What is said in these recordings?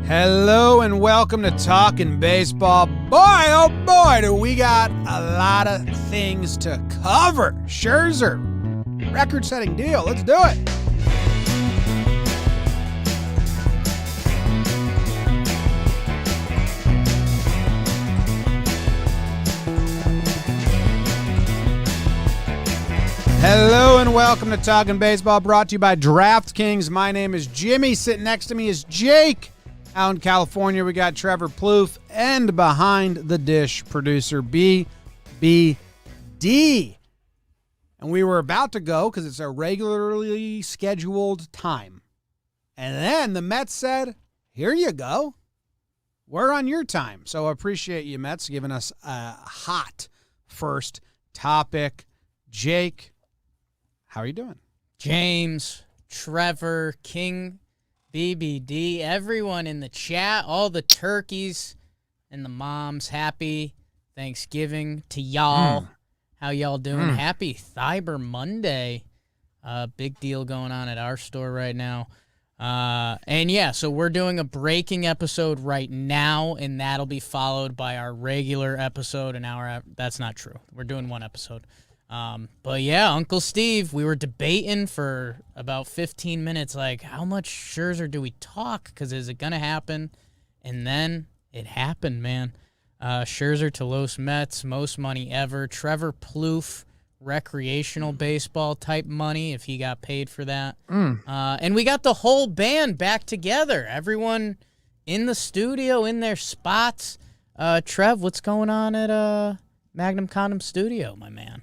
Hello and welcome to Talkin' Baseball. Boy, oh boy, do we got a lot of things to cover. Scherzer, record-setting deal. Let's do it. Hello and welcome to Talkin' Baseball, brought to you by DraftKings. My name is Jimmy. Sitting next to me is Jake. Out in California, we got Trevor Plouffe, and behind the dish, producer BBD. And we were about to go because it's a regularly scheduled time. And then the Mets said, here you go. We're on your time. So I appreciate you, Mets, giving us a hot first topic. Jake, how are you doing? James, Trevor, King, BBD, everyone in the chat, all the turkeys and the moms, happy Thanksgiving to y'all. How y'all doing? Happy Cyber Monday. Big deal going on at our store right now. And yeah, so we're doing a breaking episode right now, and that'll be followed by our regular episode an hour. That's not true. We're doing one episode. But yeah, Uncle Steve, we were debating for about 15 minutes, like, how much Scherzer do we talk? Because is it going to happen? And then it happened, man. Scherzer to Los Mets, most money ever. Trevor Plouffe, recreational baseball type money, if he got paid for that. And we got the whole band back together. Everyone in the studio, in their spots. Trev, what's going on at Magnum Condom Studio, my man?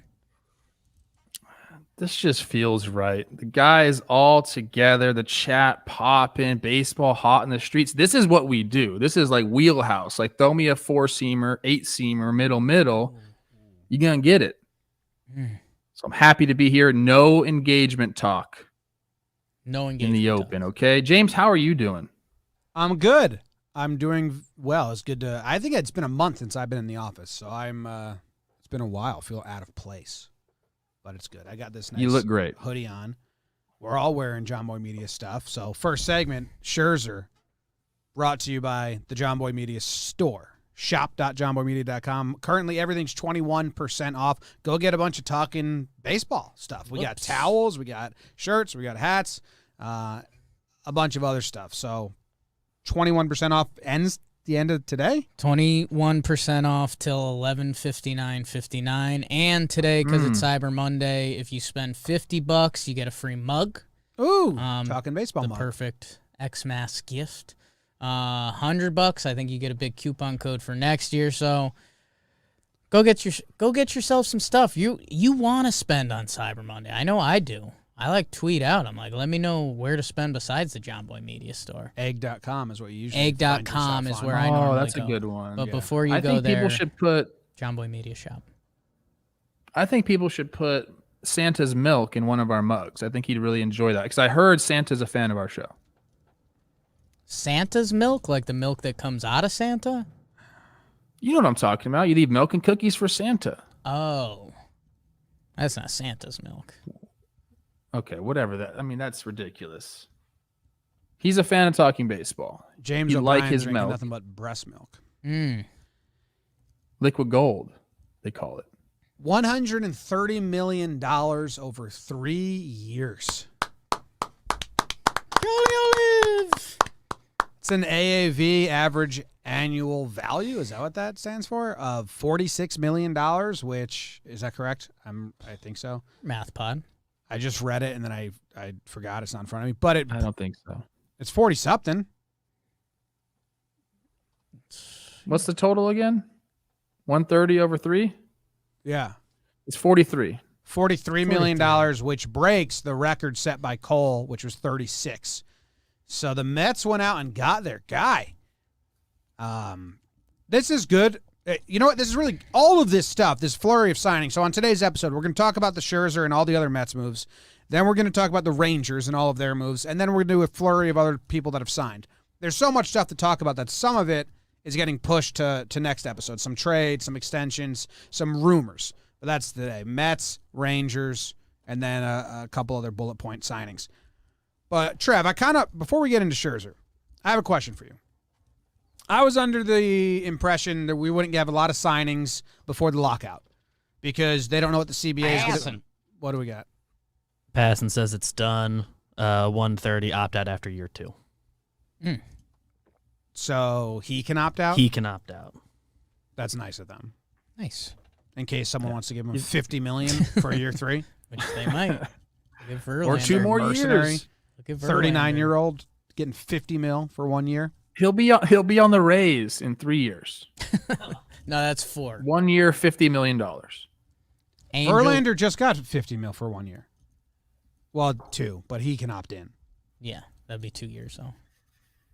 This just feels right. The guys all together, the chat popping, baseball hot in the streets. This is what we do. This is like wheelhouse. Like, throw me a 4-seamer, 8-seamer, middle. You're going to get it. So I'm happy to be here. No engagement talk. No engagement in the open, okay? James, how are you doing? I'm good. I'm doing well. It's good to. I think it's been a month since I've been in the office, so it's been a while. I feel out of place. But it's good. I got this nice you look great. Hoodie on. We're all wearing JOMBOY Media stuff. So first segment, Scherzer, brought to you by the JOMBOY Media store. Shop.jomboymedia.com. Currently, everything's 21% off. Go get a bunch of Talkin' Baseball stuff. We got towels, we got shirts, we got hats, a bunch of other stuff. So 21% off ends the end of today? 21% off till 11/59/59. And today, because it's Cyber Monday, if you spend $50, you get a free mug. Ooh, Talkin' Baseball the mug. Perfect Xmas gift. $100, I think you get a big coupon code for next year. So go get yourself some stuff you want to spend on Cyber Monday. I know I do. I tweet out. I'm like, let me know where to spend besides the JOMBOY Media store. Egg.com is what you usually Egg.com is where I normally go. Oh, that's a good one. But before you I go think there, people should put JOMBOY Media Shop. I think people should put Santa's milk in one of our mugs. I think he'd really enjoy that because I heard Santa's a fan of our show. Santa's milk? Like the milk that comes out of Santa? You know what I'm talking about. You leave milk and cookies for Santa. Oh. That's not Santa's milk. Okay, whatever that. I mean, that's ridiculous. He's a fan of Talking Baseball. James He O'Brien like his drinking milk. nothing but breast milk. Liquid gold, they call it. $130 million over 3 years. It's an AAV, average annual value. Is that what that stands for? Of $46 million, which, is that correct? I think so. Math pod. I just read it, and then I forgot it's not in front of me. But I don't think so. It's 40-something. What's the total again? 130 over 3? Yeah. It's 43. $43 million, which breaks the record set by Cole, which was 36. So the Mets went out and got their guy. This is good. You know what? This is really all of this stuff, this flurry of signings. So on today's episode, we're going to talk about the Scherzer and all the other Mets moves. Then we're going to talk about the Rangers and all of their moves. And then we're going to do a flurry of other people that have signed. There's so much stuff to talk about that some of it is getting pushed to next episode. Some trades, some extensions, some rumors. But that's today. Mets, Rangers, and then a couple other bullet point signings. But, Trev, before we get into Scherzer, I have a question for you. I was under the impression that we wouldn't have a lot of signings before the lockout because they don't know what the CBA is going to. What do we got? Passon says it's done. 130 opt out after year 2. So he can opt out? He can opt out. That's nice of them. Nice. In case someone wants to give him $50 million for year 3. Which they might. Give Or 2 more mercenary, years. 39-year-old getting $50 million for 1 year. He'll be on the Rays in 3 years. No, that's 4. 1 year, $50 million. Verlander just got $50 million for 1 year. Well, 2, but he can opt in. Yeah, that'd be 2 years though.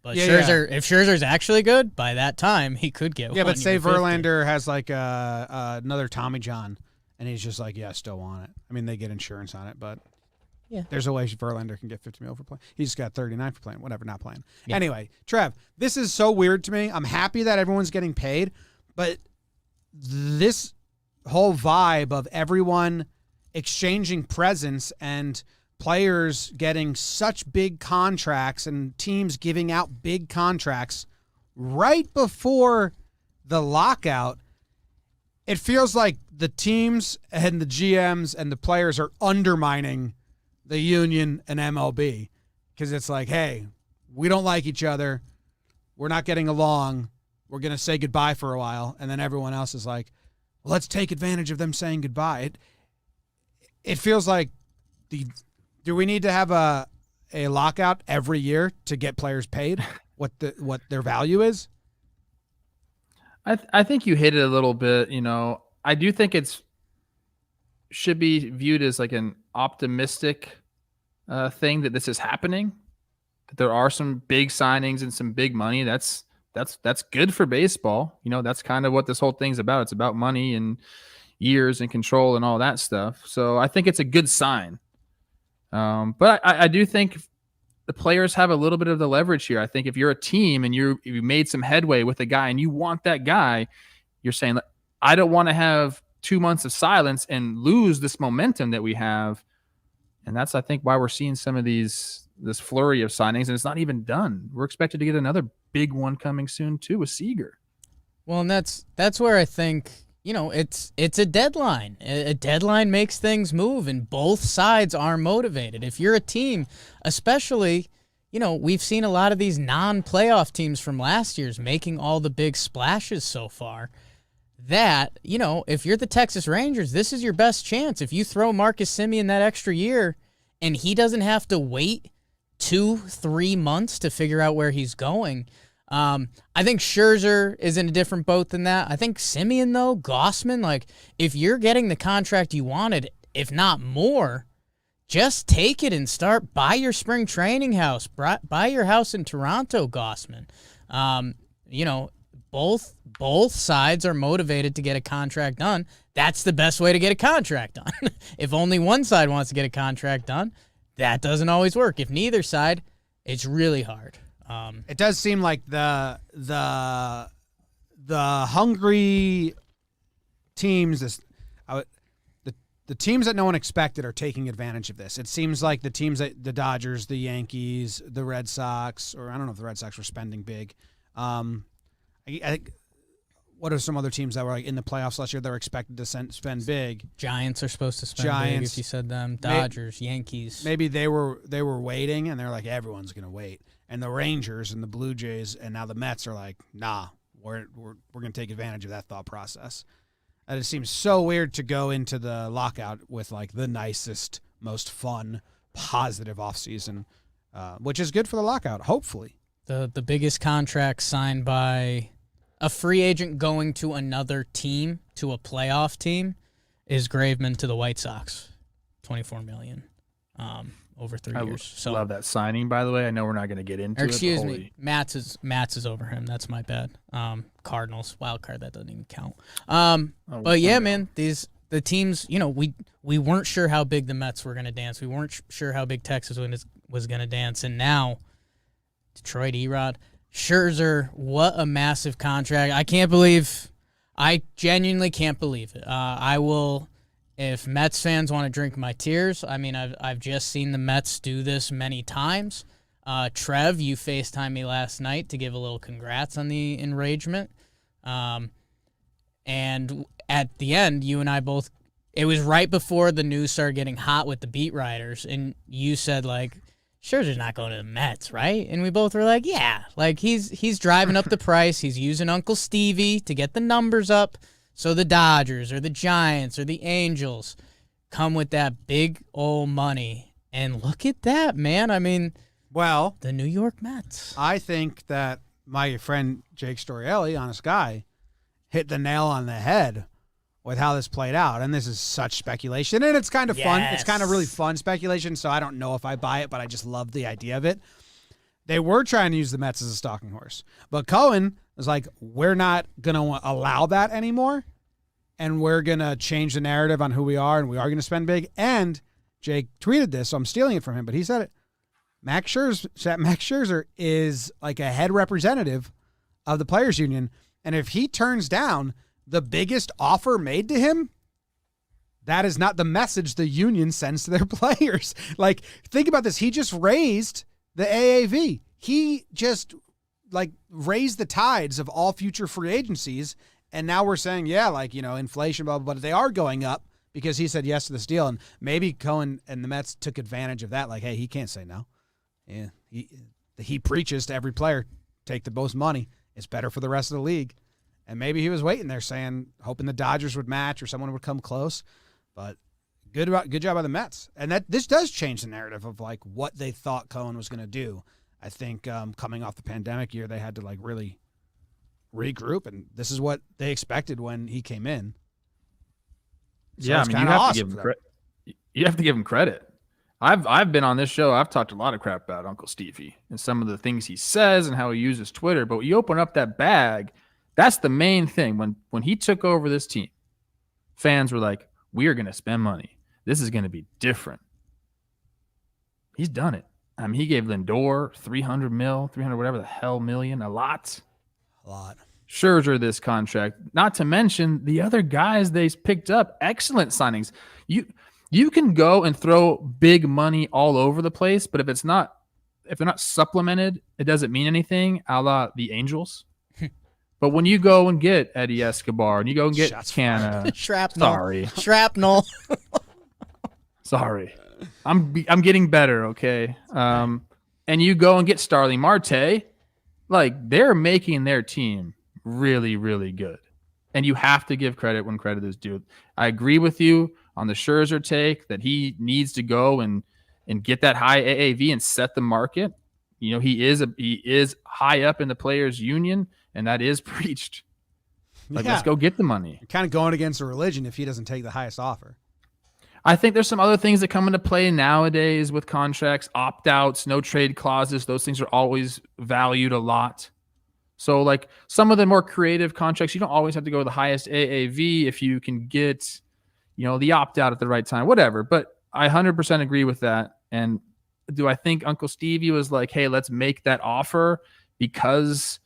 But Yeah, Scherzer, if Scherzer's actually good, by that time he could get. Yeah, 1 but say year 50. Verlander has like another Tommy John, and he's just like, yeah, I still want it. I mean, they get insurance on it, but yeah, there's a way Verlander can get $50 million for playing. He's got 39 for playing, whatever, not playing. Yeah. Anyway, Trev, this is so weird to me. I'm happy that everyone's getting paid, but this whole vibe of everyone exchanging presents and players getting such big contracts and teams giving out big contracts right before the lockout, it feels like the teams and the GMs and the players are undermining the union and MLB because it's like, hey, we don't like each other. We're not getting along. We're going to say goodbye for a while. And then everyone else is like, well, let's take advantage of them saying goodbye. It feels like do we need to have a lockout every year to get players paid what their value is? I think you hit it a little bit. I do think should be viewed as like an optimistic thing that this is happening. That there are some big signings and some big money. That's good for baseball. That's kind of what this whole thing's about. It's about money and years and control and all that stuff. So I think it's a good sign. But I do think the players have a little bit of the leverage here. I think if you're a team and you made some headway with a guy and you want that guy, you're saying, I don't want to have 2 months of silence and lose this momentum that we have. And that's, I think, why we're seeing some of this flurry of signings, and it's not even done. We're expected to get another big one coming soon too with Seager. Well, and that's where I think, it's a deadline. A deadline makes things move, and both sides are motivated. If you're a team, especially, we've seen a lot of these non-playoff teams from last year's making all the big splashes so far. That, if you're the Texas Rangers, this is your best chance. If you throw Marcus Semien that extra year and he doesn't have to wait 2-3 months to figure out where he's going, I think Scherzer is in a different boat than that. I think Semien, though, Gausman, if you're getting the contract you wanted, if not more, just take it and buy your spring training house, buy your house in Toronto, Gausman. Both sides are motivated to get a contract done. That's the best way to get a contract done. If only one side wants to get a contract done, that doesn't always work. If neither side, it's really hard. It does seem like the hungry teams, the teams that no one expected are taking advantage of this. It seems like the teams that the Dodgers, the Yankees, the Red Sox, or I don't know if the Red Sox were spending big. I think. What are some other teams that were in the playoffs last year that were expected to spend big? Giants are supposed to spend big if you said them. Dodgers, Yankees. Maybe they were waiting, and they're like, everyone's going to wait. And the Rangers and the Blue Jays and now the Mets are like, nah, we're going to take advantage of that thought process. And it seems so weird to go into the lockout with the nicest, most fun, positive offseason, which is good for the lockout, hopefully. The biggest contract signed by a free agent going to another team, to a playoff team, is Graveman to the White Sox, $24 million over 3 years. So love that signing, by the way. I know we're not going to get into it. Excuse me, Matz is over him. That's my bad. Cardinals wild card, that doesn't even count. But yeah, man, the teams. We weren't sure how big the Mets were going to dance. We weren't sure how big Texas was going to dance, and now Detroit, Erod. Scherzer, what a massive contract. I genuinely can't believe it. I will, if Mets fans want to drink my tears, I mean, I've just seen the Mets do this many times. Trev, you FaceTimed me last night to give a little congrats on the enragement. And at the end, you and I both, it was right before the news started getting hot with the beat writers, and you said, like, Scherzer's not going to the Mets, right? And we both were like, yeah. Like, he's driving up the price. He's using Uncle Stevie to get the numbers up so the Dodgers or the Giants or the Angels come with that big old money. And look at that, man. I mean, Well, the New York Mets. I think that my friend Jake Storielli, Honest Guy, hit the nail on the head with how this played out. And this is such speculation. And it's kind of fun. It's kind of really fun speculation, so I don't know if I buy it, but I just love the idea of it. They were trying to use the Mets as a stalking horse. But Cohen was like, we're not going to allow that anymore, and we're going to change the narrative on who we are, and we are going to spend big. And Jake tweeted this, so I'm stealing it from him, but he said it. Max Scherzer is like a head representative of the Players Union, and if he turns down the biggest offer made to him, that is not the message the union sends to their players. Like, think about this. He just raised the AAV. He just, like, raised the tides of all future free agencies, and now we're saying, yeah, like, you know, inflation, blah, blah, blah. They are going up because he said yes to this deal, and maybe Cohen and the Mets took advantage of that. Like, hey, he can't say no. Yeah, he preaches to every player, take the most money. It's better for the rest of the league. And maybe he was waiting there saying, hoping the Dodgers would match or someone would come close. But good job by the Mets. And this does change the narrative of, like, what they thought Cohen was going to do. I think coming off the pandemic year, they had to, like, really regroup, and this is what they expected when he came in. So yeah, it's I mean, you have to give him credit. I've been on this show. I've talked a lot of crap about Uncle Stevie and some of the things he says and how he uses Twitter. But when you open up that bag, that's the main thing. When he took over this team, fans were like, we are going to spend money. This is going to be different. He's done it. I mean, he gave Lindor $300 whatever the hell million, a lot. Scherzer this contract. Not to mention the other guys they picked up. Excellent signings. You can go and throw big money all over the place, but if they're not supplemented, it doesn't mean anything, a la the Angels. But when you go and get Eddie Escobar and you go and get Canha, Shrapnel. Sorry. I'm getting better, okay? And you go and get Starling Marte, like, they're making their team really, really good. And you have to give credit when credit is due. I agree with you on the Scherzer take that he needs to go and get that high AAV and set the market. You know, he is high up in the players union, and that is preached. Like, let's go get the money. You're kind of going against a religion if he doesn't take the highest offer. I think there's some other things that come into play nowadays with contracts, opt-outs, no trade clauses. Those things are always valued a lot. So, like, some of the more creative contracts, you don't always have to go with the highest AAV if you can get, you know, the opt-out at the right time, whatever. But I 100% agree with that. And do I think Uncle Stevie was like, hey, let's make that offer because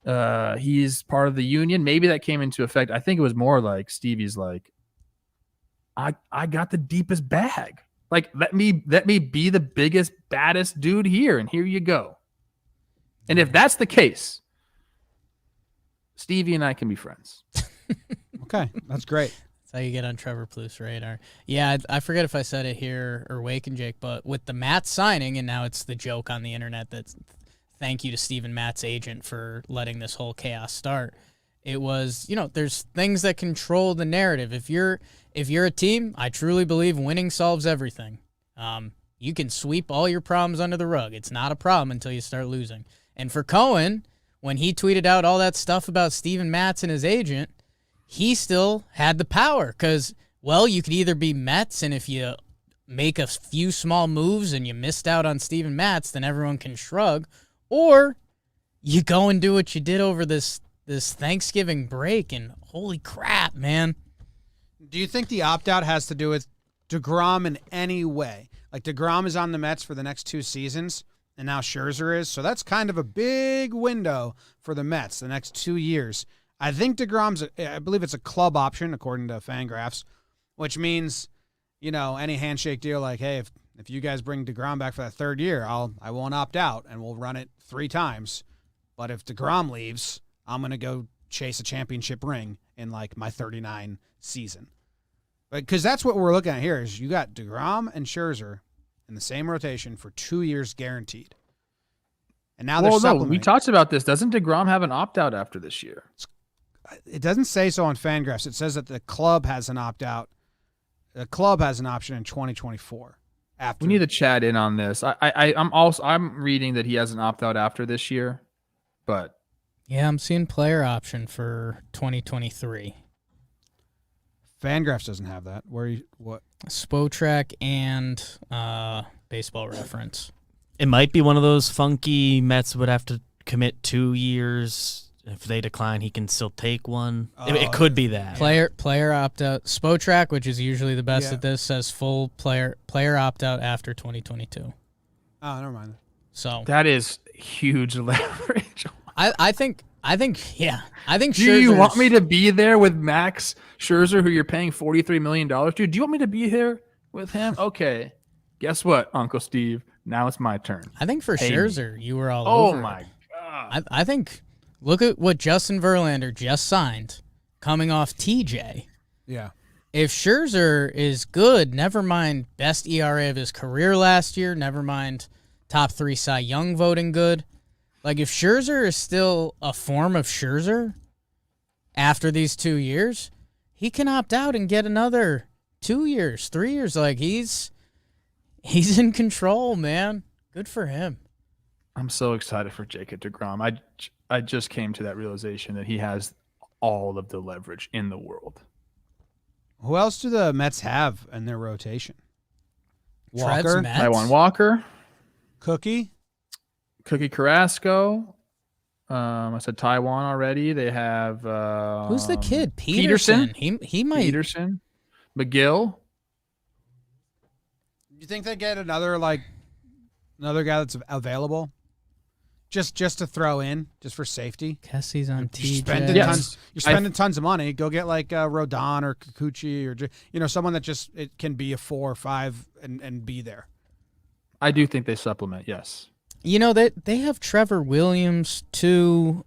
he's part of the union? Maybe that came into effect. I think it was more like Stevie's like, I got the deepest bag. Like, let me be the biggest, baddest dude here, and here you go. And if that's the case, Stevie and I can be friends. Okay, that's great. That's how you get on Trevor Plouffe's radar. Yeah, I forget if I said it here or Wake and Jake, but with the Matt signing, and now it's the joke on the internet that's thank you to Steven Matt's agent for letting this whole chaos start. It was, you know, there's things that control the narrative. If you're a team, I truly believe winning solves everything. You can sweep all your problems under the rug. It's not a problem until you start losing. And for Cohen, when he tweeted out all that stuff about Steven Matz and his agent, he still had the power because, well, you could either be Mets, and if you make a few small moves and you missed out on Steven Matz, then everyone can shrug, or you go and do what you did over this Thanksgiving break, and holy crap, man. Do you think the opt-out has to do with DeGrom in any way? Like, DeGrom is on the Mets for the next 2 seasons, and now Scherzer is. So that's kind of a big window for the Mets the next 2 years. I think I believe it's a club option, according to Fangraphs, which means, you know, any handshake deal, like, hey, if If you guys bring DeGrom back for that third year, I won't opt out, and we'll run it 3 times. But if DeGrom leaves, I'm going to go chase a championship ring in like my 39 season. Because that's what we're looking at here is you got DeGrom and Scherzer in the same rotation for 2 years guaranteed. And now they're supplementing. We talked about this. Doesn't DeGrom have an opt-out after this year? It doesn't say so on Fangraphs. It says that the club has an opt-out. The club has an option in 2024. After. We need to chat in on this. I'm reading that he has an opt-out after this year, but Yeah, I'm seeing player option for 2023. Fangraphs doesn't have that. What? Spotrac and Baseball Reference. It might be one of those funky Mets would have to commit 2 years. If they decline, he can still take one. It could be that. Player opt-out. Spotrac, which is usually the best at this, says full player opt-out after 2022. Oh, never mind. So that is huge leverage. I think Do you want me to be there with Max Scherzer, who you're paying $43 million to? Do you want me to be here with him? Okay. Guess what, Uncle Steve? Now it's my turn. I think for Scherzer, you were all over. Oh, my God. I think, look at what Justin Verlander just signed coming off TJ. Yeah. If Scherzer is good, never mind best ERA of his career last year, never mind top 3 Cy Young voting good. Like, if Scherzer is still a form of Scherzer after these 2 years, he can opt out and get another 2 years, 3 years. Like, he's in control, man. Good for him. I'm so excited for Jacob deGrom. I just came to that realization that he has all of the leverage in the world. Who else do the Mets have in their rotation? Trev's Walker, Mets? Taiwan Walker, Cookie. Carrasco. I said Taiwan already. They have Who's the kid? Peterson. He might. Peterson. McGill. Do you think they get another guy that's available? Just to throw in, just for safety. Kessy's on You're TJ. spending tons of money. Go get like Rodon or Kikuchi or someone that just it can be a 4 or 5 and be there. I do think they supplement. Yes. You know, they have Trevor Williams too.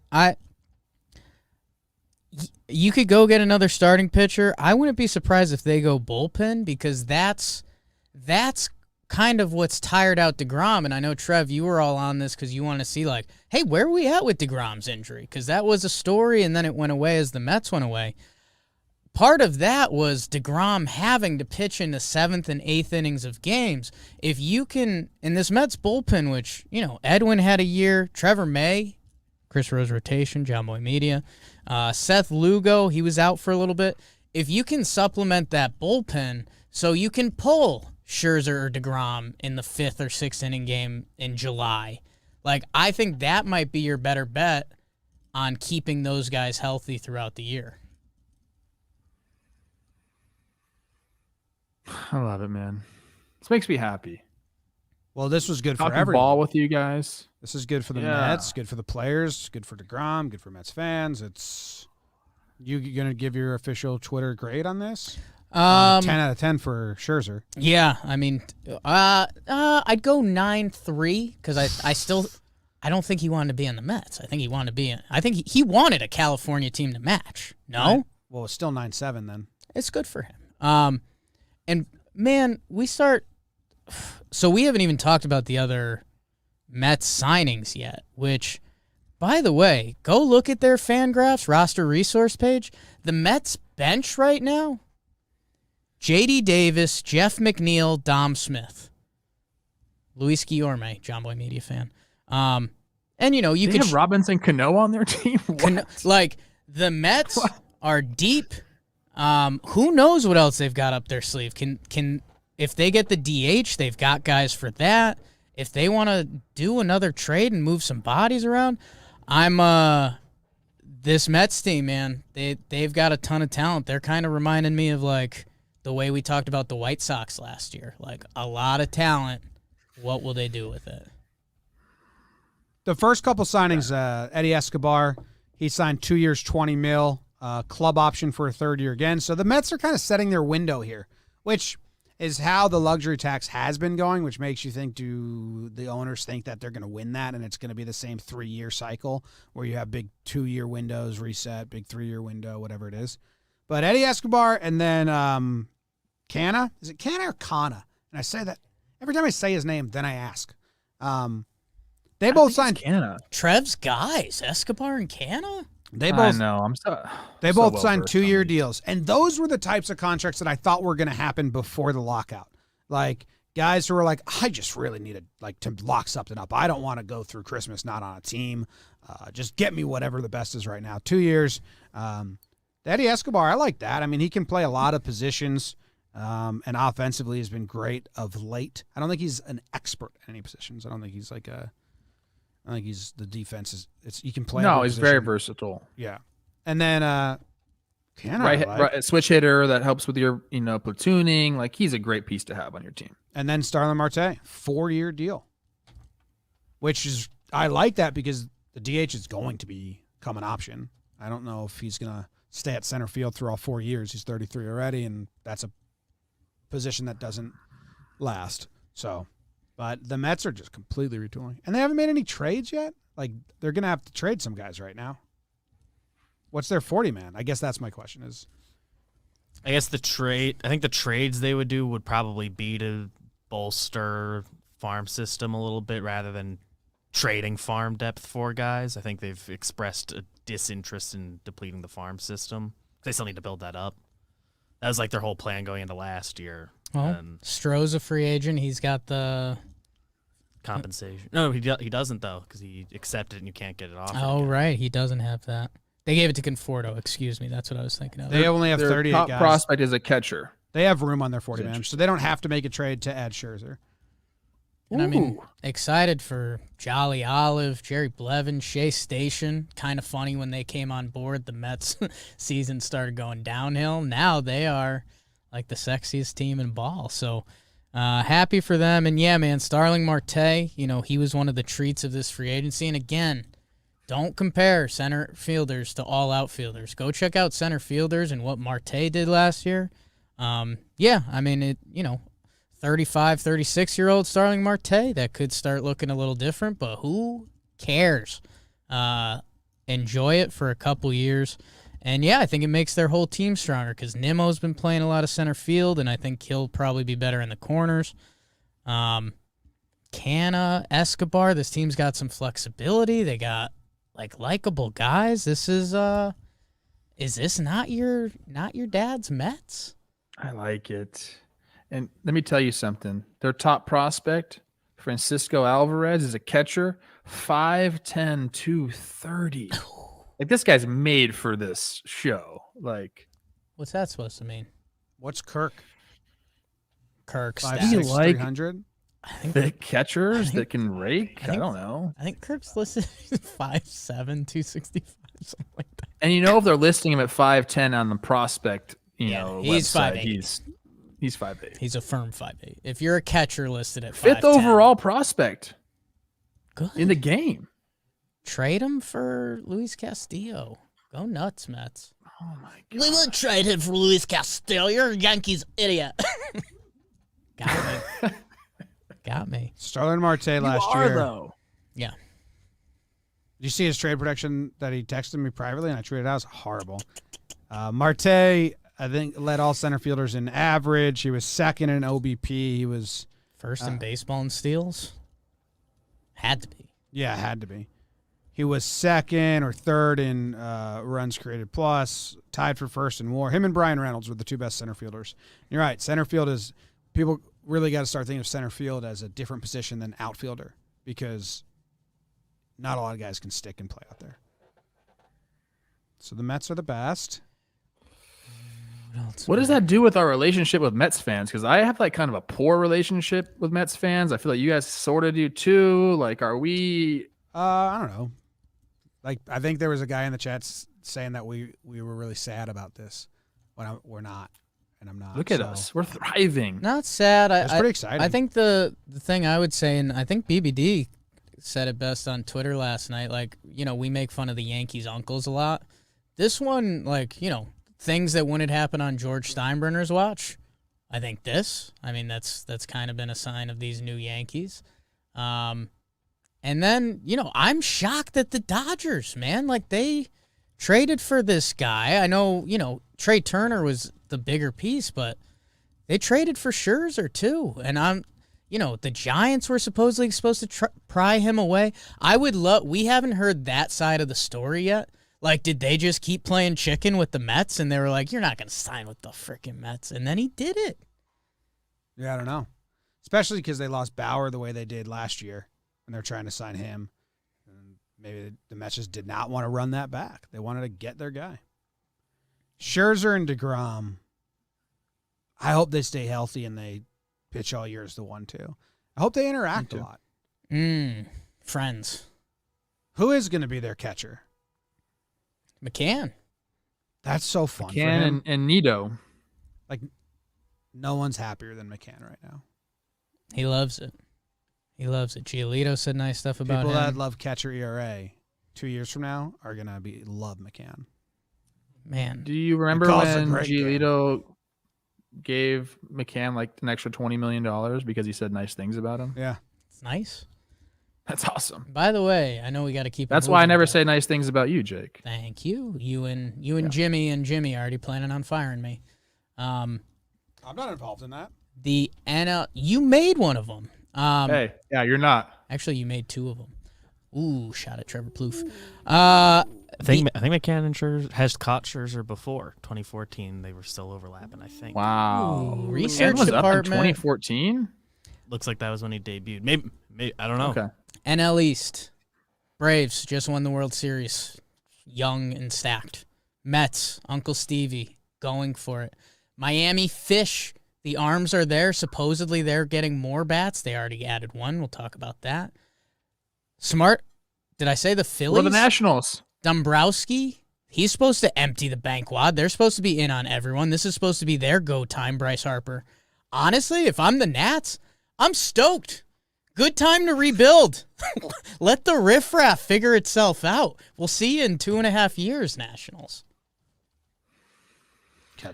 You could go get another starting pitcher. I wouldn't be surprised if they go bullpen because that's kind of what's tired out DeGrom. And I know, Trev, you were all on this because you want to see, like, hey, where are we at with DeGrom's injury? Because that was a story, and then it went away as the Mets went away. Part of that was DeGrom having to pitch in the 7th and 8th innings of games. If you can, in this Mets bullpen, which, Edwin had a year, Trevor May, Chris Rose rotation, JOMBOY Media, Seth Lugo, he was out for a little bit. If you can supplement that bullpen so you can pull Scherzer or DeGrom in the 5th or 6th inning game in July, like, I think that might be your better bet on keeping those guys healthy throughout the year. I love it, man. This makes me happy. Well, this was good for Talking everyone. ball with you guys. This is good for the Mets, good for the players, good for DeGrom, good for Mets fans. It's you gonna give your official Twitter grade on this? 10 out of 10 for Scherzer. Yeah, I mean, I'd go 9-3 because I don't think he wanted to be in the Mets. I think he wanted to be in. I think he wanted a California team to match. No, Right. Well, it's still 9-7 then. it's good for him. And man, so we haven't even talked about the other Mets signings yet, which, by the way, go look at their Fangraphs roster resource page. The Mets bench right now, J.D. Davis, Jeff McNeil, Dom Smith, Luis Guillorme, JOMBOY Media fan. And you They could have Robinson Cano on their team. like the Mets are deep. Who knows what else they've got up their sleeve? Can if they get the DH, they've got guys for that. If they want to do another trade and move some bodies around, this Mets team, man, they've got a ton of talent. They're kind of reminding me of like the way we talked about the White Sox last year. Like a lot of talent. What will they do with it? The first couple signings, Eddie Escobar, he signed 2 years, $20 million, club option for a third year again. So the Mets are kind of setting their window here, which is how the luxury tax has been going, which makes you think, do the owners think that they're going to win that and it's going to be the same 3-year cycle where you have big 2-year windows reset, big 3-year window, whatever it is. But Eddie Escobar and then Canha. Is it Canha or Canha? And I say that every time I say his name, then I ask. They both signed Canha. Trev's guys, Escobar and Canha? They both I know. They both signed 2-year deals, and those were the types of contracts that I thought were going to happen before the lockout. Like guys who were like, I just really need to lock something up. I don't want to go through Christmas not on a team. Just get me whatever the best is right now. 2 years. Eddie Escobar, I like that. I mean, he can play a lot of positions, and offensively has been great of late. I don't think he's an expert in any positions. I don't think he's I think he's the defense is it's you can play. No, he's very versatile. Yeah, and then right switch hitter that helps with your platooning. Like he's a great piece to have on your team. And then Starling Marte, 4-year deal, which is I like that because the DH is going to become an option. I don't know if he's gonna stay at center field through all 4 years. He's 33 already, and that's a position that doesn't last. So. But the Mets are just completely retooling. And they haven't made any trades yet? Like, they're going to have to trade some guys right now. What's their 40-man? I guess that's my question is. I guess I think the trades they would do would probably be to bolster farm system a little bit rather than trading farm depth for guys. I think they've expressed a disinterest in depleting the farm system. They still need to build that up. That was like their whole plan going into last year. Well, Stroh's a free agent. He's got the compensation. No, he doesn't though, because he accepted it and you can't get it off. Oh, right, he doesn't have that. They gave it to Conforto. Excuse me, that's what I was thinking of. They only have 38 top guys. Prospect is a catcher. They have room on their 40-man, so they don't have to make a trade to add Scherzer. And I mean, excited for Jolly Olive, Jerry Blevin, Shea Station. Kind of funny when they came on board, the Mets season started going downhill. Now they are like the sexiest team in ball. So happy for them. And yeah, man, Starling Marte, he was one of the treats of this free agency. And again, don't compare center fielders to all outfielders. Go check out center fielders and what Marte did last year. Yeah, I mean, 35, 36-year-old Starling Marte, that could start looking a little different, but who cares? Enjoy it for a couple years. And, yeah, I think it makes their whole team stronger because Nimmo's been playing a lot of center field, and I think he'll probably be better in the corners. Canha, Escobar, this team's got some flexibility. They got, likable guys. This is this not your dad's Mets? I like it. And let me tell you something. Their top prospect, Francisco Alvarez, is a catcher, 5'10", 230. Like, this guy's made for this show. Like, what's that supposed to mean? What's Kirk? Kirk's 5'6", 300? I think the catchers that can rake? I don't know. I think Kirk's listed 5'7", 265, something like that. And if they're listing him at 5'10" on the prospect, he's website, 5'8". He's 5'8". He's a firm 5'8". If you're a catcher listed at 5'10", fifth overall prospect good in the game. Trade him for Luis Castillo. Go nuts, Mets. Oh my god. We will trade him for Luis Castillo. You're a Yankees idiot. Got me. Starling Marte last year. Though. Yeah. Did you see his trade prediction that he texted me privately and I tweeted out? It was horrible. Marte, I think, led all center fielders in average. He was second in OBP. He was first in baseball in steals. Had to be. Yeah, had to be. He was second or third in runs created plus, tied for first in WAR. Him and Brian Reynolds were the two best center fielders. You're right. Center field is people really got to start thinking of center field as a different position than outfielder because not a lot of guys can stick and play out there. So the Mets are the best. What does that do with our relationship with Mets fans? Because I have kind of a poor relationship with Mets fans. I feel like you guys sort of do too. Like, are we? I don't know. I think there was a guy in the chats saying that we were really sad about this when we're not, and I'm not. Look at us. We're thriving. Not sad. It's pretty exciting. I think the thing I would say, and I think BBD said it best on Twitter last night, we make fun of the Yankees uncles a lot. This one, things that wouldn't happen on George Steinbrenner's watch I think this. I mean, that's kind of been a sign of these new Yankees. And then, I'm shocked at the Dodgers, man. Like, they traded for this guy. I know, Trey Turner was the bigger piece, but they traded for Scherzer, too. And the Giants were supposedly supposed to pry him away. I would love, we haven't heard that side of the story yet. Like, did they just keep playing chicken with the Mets? And they were like, you're not going to sign with the freaking Mets. And then he did it. Yeah, I don't know. Especially because they lost Bauer the way they did last year when they're trying to sign him. And maybe the Mets just did not want to run that back. They wanted to get their guy. Scherzer and DeGrom, I hope they stay healthy and they pitch all year as the 1-2. I hope they interact a lot. Friends. Who is going to be their catcher? McCann. That's so fun for McCann him. and Nito. Like, no one's happier than McCann right now. He loves it. He loves it. Giolito said nice stuff about People him. that love catcher ERA 2 years from now are going to love McCann. Man. Do you remember calls a when great Giolito gave McCann like an extra $20 million because he said nice things about him? Yeah. It's nice. That's awesome. By the way, I know we got to keep. That's why I never say nice things about you, Jake. Thank you. You and Jimmy are already planning on firing me. I'm not involved in that. The NL, you made one of them. Hey, yeah, you're not. Actually, you made two of them. Ooh, shot at Trevor Plouffe. I think McCann and Scherzer has caught Scherzer before 2014. They were still overlapping, I think. Wow. Ooh, research McCann was up in department. 2014? Looks like that was when he debuted. Maybe I don't know. Okay. NL East. Braves just won the World Series. Young and stacked. Mets, Uncle Stevie, going for it. Miami Fish, the arms are there. Supposedly they're getting more bats. They already added one. We'll talk about that. Smart. Did I say the Phillies? What are the Nationals? Dombrowski, he's supposed to empty the bank wad. They're supposed to be in on everyone. This is supposed to be their go time, Bryce Harper. Honestly, if I'm the Nats, I'm stoked. Good time to rebuild. Let the riffraff figure itself out. We'll see you in 2.5 years, Nationals.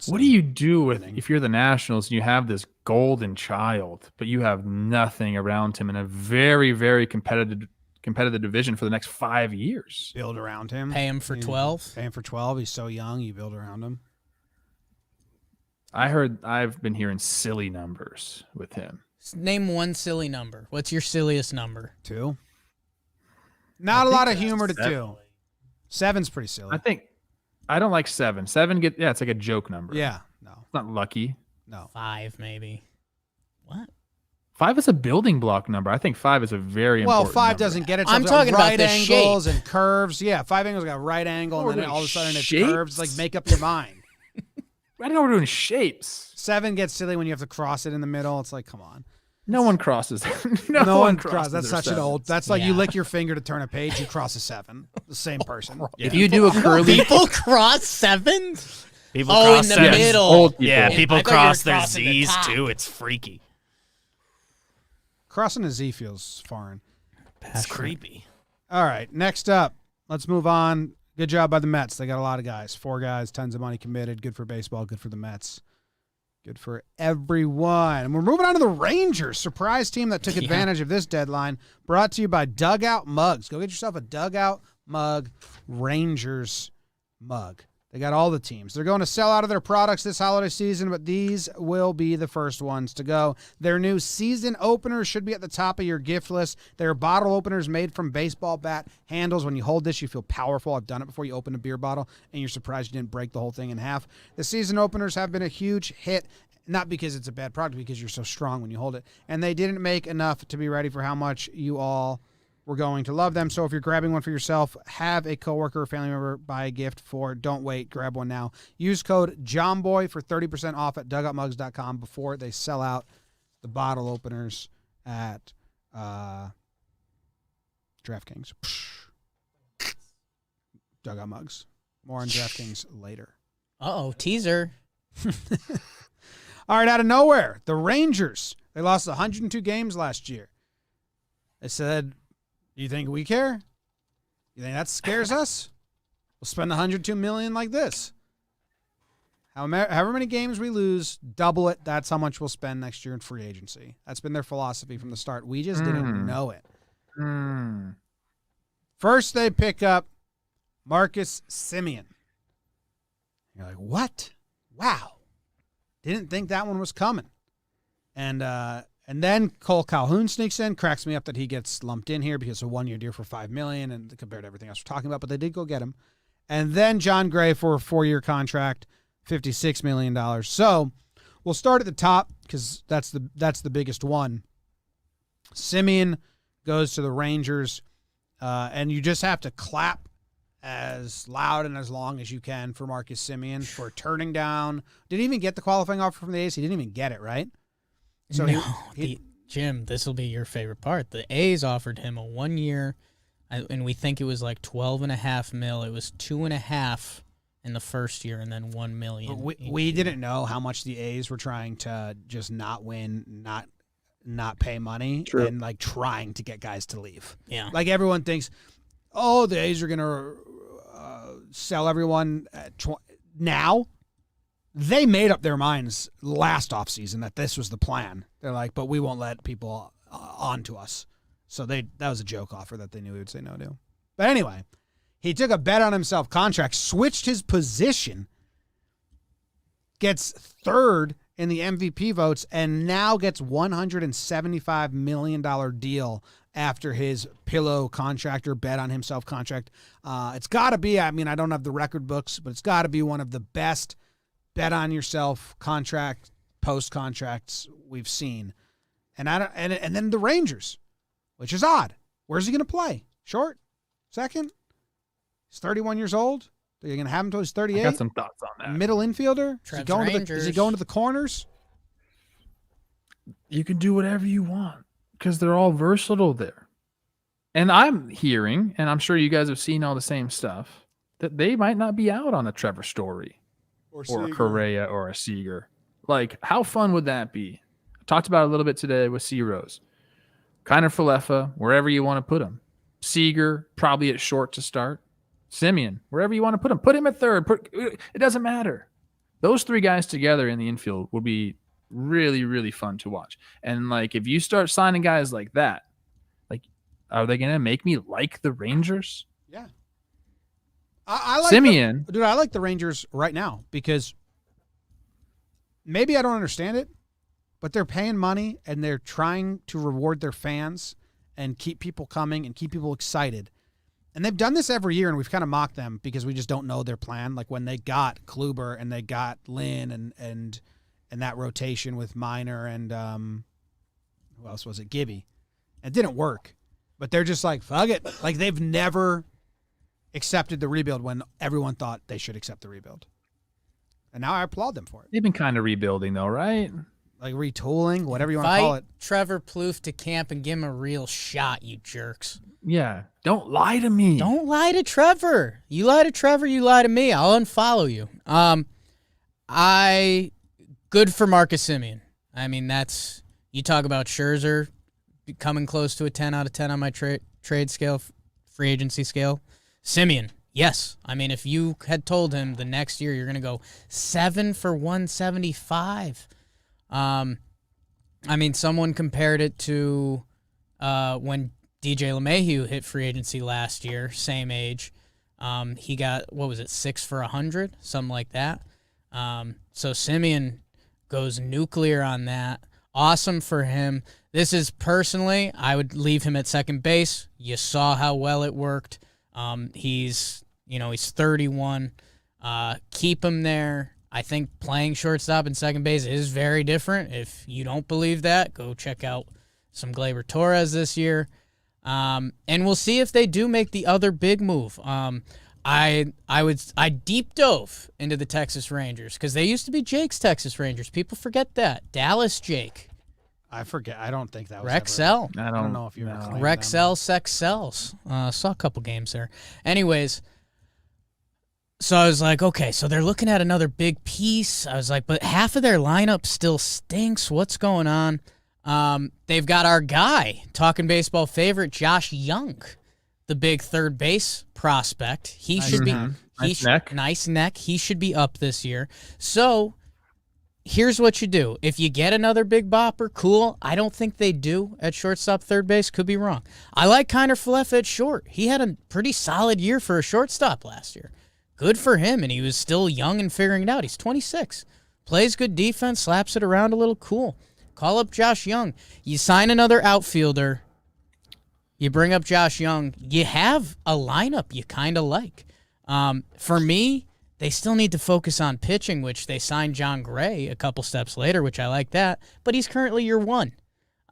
What do you do if you're the Nationals and you have this golden child, but you have nothing around him in a very, very competitive division for the next 5 years? Build around him. Pay him for 12. Pay him for 12. He's so young. You build around him. I've been hearing silly numbers with him. Name one silly number. What's your silliest number? 2. Not a lot of humor to 2. 7's pretty silly. I don't like 7. 7 it's like a joke number. Yeah. No. It's not lucky. No. 5, maybe. What? 5 is a building block number. I think 5 is a very important 5 number. doesn't get it. I'm talking about right the angles shape. and curves. Yeah, 5 angles got a right angle, and then all of a sudden it's curves. It's like make up your mind. I don't know we're doing shapes. 7 gets silly when you have to cross it in the middle. It's like, come on. No one crosses. No one crosses. That's such an old. That's like you Yeah. lick your finger to turn a page. You cross a 7. The same person. If you do a curly, People cross 7? People Oh, cross in the sevens. middle. Old people. Yeah, I people thought you were cross their crossing the Z's top. too. It's freaky. Crossing a Z feels foreign. It's creepy. All right, next up, let's move on. Good job by the Mets. They got a lot of guys. 4 guys, tons of money committed. Good for baseball. Good for the Mets. Good for everyone. And we're moving on to the Rangers. Surprise team that took advantage of this deadline. Brought to you by Dugout Mugs. Go get yourself a Dugout Mug Rangers mug. They got all the teams. They're going to sell out of their products this holiday season, but these will be the first ones to go. Their new season openers should be at the top of your gift list. They're bottle openers made from baseball bat handles. When you hold this, you feel powerful. I've done it before. You open a beer bottle, and you're surprised you didn't break the whole thing in half. The season openers have been a huge hit, not because it's a bad product, because you're so strong when you hold it. And they didn't make enough to be ready for how much you all were going to love them. So if you're grabbing one for yourself, have a coworker or family member buy a gift for. Don't wait. Grab one now. Use code JOMBOY for 30% off at dugoutmugs.com before they sell out the bottle openers at DraftKings. Dugout Mugs. More on DraftKings later. Uh-oh, teaser. All right, out of nowhere, the Rangers. They lost 102 games last year. They said, you think we care? You think that scares us? We'll spend $102 million like this. However many games we lose, double it. That's how much we'll spend next year in free agency. That's been their philosophy from the start. We just didn't know it. First, they pick up Marcus Semien. You're like, what? Wow. Didn't think that one was coming. And then Cole Calhoun sneaks in, cracks me up that he gets lumped in here because it's a 1-year deal for $5 million and compared to everything else we're talking about, but they did go get him. And then John Gray for a 4-year contract, $56 million. So we'll start at the top because that's the biggest one. Semien goes to the Rangers, and you just have to clap as loud and as long as you can for Marcus Semien for turning down. Didn't even get the qualifying offer from the A's. He didn't even get it, right? So no, Jim, this will be your favorite part. The A's offered him a 1-year, and we think it was like $12.5 million. It was $2.5 million in the first year, and then $1 million. We didn't know how much the A's were trying to just not win, not pay money, and like trying to get guys to leave. Yeah, like everyone thinks, oh, the A's are gonna sell everyone now. They made up their minds last offseason that this was the plan. They're like, but we won't let people onto us. So that was a joke offer that they knew he would say no to. But anyway, he took a bet on himself contract, switched his position, gets third in the MVP votes, and now gets $175 million deal after his pillow contract or bet on himself contract. It's got to be, I mean, I don't have the record books, but it's got to be one of the best bet on yourself contract, post contracts we've seen. And then the Rangers, which is odd. Where's he going to play? Short? Second? He's 31 years old. Are you going to have him until he's 38? I got some thoughts on that. Middle infielder? Is he going to the corners? You can do whatever you want because they're all versatile there. And I'm hearing, and I'm sure you guys have seen all the same stuff, that they might not be out on a Trevor Story or a Correa or a Seager. Like, how fun would that be? I talked about it a little bit today with C-Rose. Kiner Falefa, wherever you want to put him. Seager, probably at short to start. Semien, wherever you want to put him. Put him at third. It doesn't matter. Those three guys together in the infield would be really, really fun to watch. And, like, if you start signing guys like that, like, are they going to make me like the Rangers? Yeah. I like Semien. I like the Rangers right now because maybe I don't understand it, but they're paying money and they're trying to reward their fans and keep people coming and keep people excited. And they've done this every year, and we've kind of mocked them because we just don't know their plan. Like when they got Kluber and they got Lynn and that rotation with Minor and who else was it? Gibby. It didn't work. But they're just like, fuck it. Like they've never accepted the rebuild when everyone thought they should accept the rebuild. And now I applaud them for it. They've been kind of rebuilding, though, right? Like retooling, whatever you want to call it. Trevor Plouffe to camp and give him a real shot, you jerks. Yeah. Don't lie to me. Don't lie to Trevor. You lie to Trevor, you lie to me. I'll unfollow you. Good for Marcus Semien. I mean, you talk about Scherzer coming close to a 10 out of 10 on my trade scale, free agency scale. Semien, yes. I mean, if you had told him the next year you're going to go 7 for 175, I mean, someone compared it to when DJ LeMahieu hit free agency last year, same age. He got, 6 for 100, something like that. So Semien goes nuclear on that. Awesome for him. This is personally, I would leave him at second base. You saw how well it worked. He's 31. Keep him there. I think playing shortstop and second base is very different. If you don't believe that, go check out some Gleyber Torres this year. And we'll see if they do make the other big move. I deep dove into the Texas Rangers because they used to be Jake's Texas Rangers. People forget that. Dallas Jake. I forget. I don't think that was Rexel. I don't know if you ever claimed Rexel, Sex Cells. Saw a couple games there. Anyways, so I was like, okay, so they're looking at another big piece. I was like, but half of their lineup still stinks. What's going on? They've got our guy, Talkin Baseball favorite, Josh Young. the big third base prospect. He Nice should be neck. Nice neck. nice neck. He should be up this year. So here's what you do. If you get another big bopper, cool. I don't think they do at shortstop, third base. Could be wrong. I like Kiner Falefa at short. He had a pretty solid year for a shortstop last year. Good for him, and he was still young and figuring it out. He's 26. Plays good defense, slaps it around a little. Cool. Call up Josh Young. You sign another outfielder. You bring up Josh Young. You have a lineup you kind of like. For me, they still need to focus on pitching, which they signed John Gray a couple steps later, which I like that. But he's currently year one.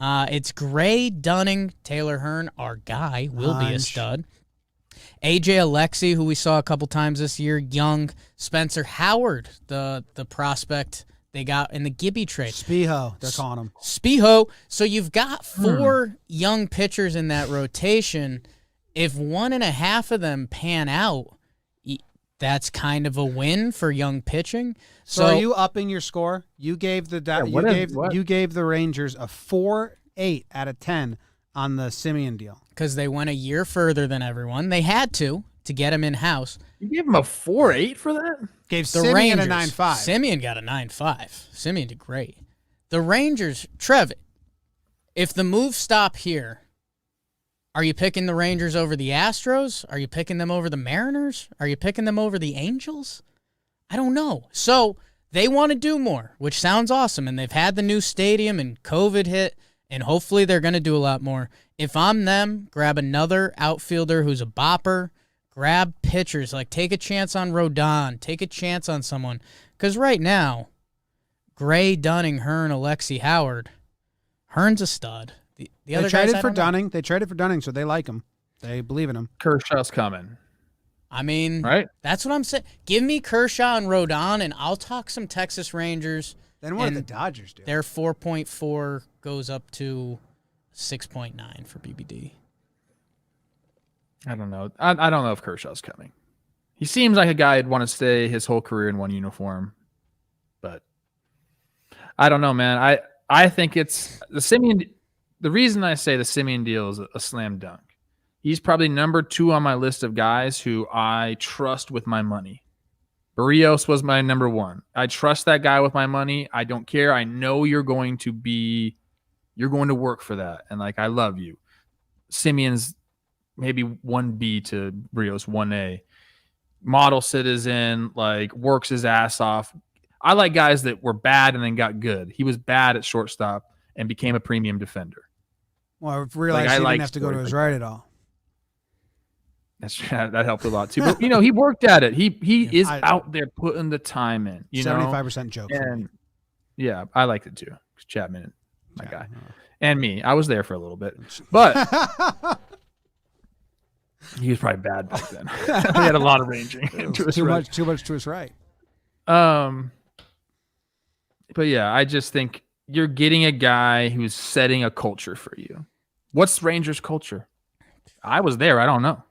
It's Gray, Dunning, Taylor Hearn, our guy, will be a stud. AJ Alexi, who we saw a couple times this year, young. Spencer Howard, the prospect they got in the Gibby trade. Spiho, they're calling him. Spiho. So you've got 4 young pitchers in that rotation. If 1.5 of them pan out, that's kind of a win for young pitching. So are you upping your score? You gave you gave the Rangers a 4.8 out of 10 on the Semien deal. Because they went a year further than everyone. They had to get him in-house. You gave him a 4.8 for that? Gave The Semien Rangers, a 9.5. Semien got a 9.5. Semien did great. The Rangers, Trev, if the moves stop here, are you picking the Rangers over the Astros? Are you picking them over the Mariners? Are you picking them over the Angels? I don't know. So they want to do more, which sounds awesome, and they've had the new stadium and COVID hit, and hopefully they're going to do a lot more. If I'm them, grab another outfielder who's a bopper, grab pitchers, like take a chance on Rodon, take a chance on someone. Because right now, Gray, Dunning, Hearn, Alexi, Howard, Hearn's a stud. The other They traded guys, for Dunning. They traded for Dunning, so they like him. They believe in him. Kershaw's coming. I mean, right? That's what I'm saying. Give me Kershaw and Rodon, and I'll talk some Texas Rangers. Then what did the Dodgers do? Their 4.4 goes up to 6.9 for BBD. I don't know. I don't know if Kershaw's coming. He seems like a guy who'd want to stay his whole career in one uniform. But I don't know, man. I think it's the Semien. The reason I say the Semien deal is a slam dunk. He's probably number 2 on my list of guys who I trust with my money. Barrios was my number 1. I trust that guy with my money. I don't care. I know you're going to work for that. And like, I love you. Semien's maybe 1B to Barrios 1A. Model citizen, like works his ass off. I like guys that were bad and then got good. He was bad at shortstop and became a premium defender. Well, I realized he didn't have to go to his right at all. That helped a lot too. But he worked at it. He is out there putting the time in. 75% joke. And yeah, I liked it too. Chapman, my guy, and me. I was there for a little bit, but he was probably bad back then. He had a lot of ranging. Too much to his right. But yeah, I just think you're getting a guy who's setting a culture for you. What's Rangers culture? I was there. I don't know.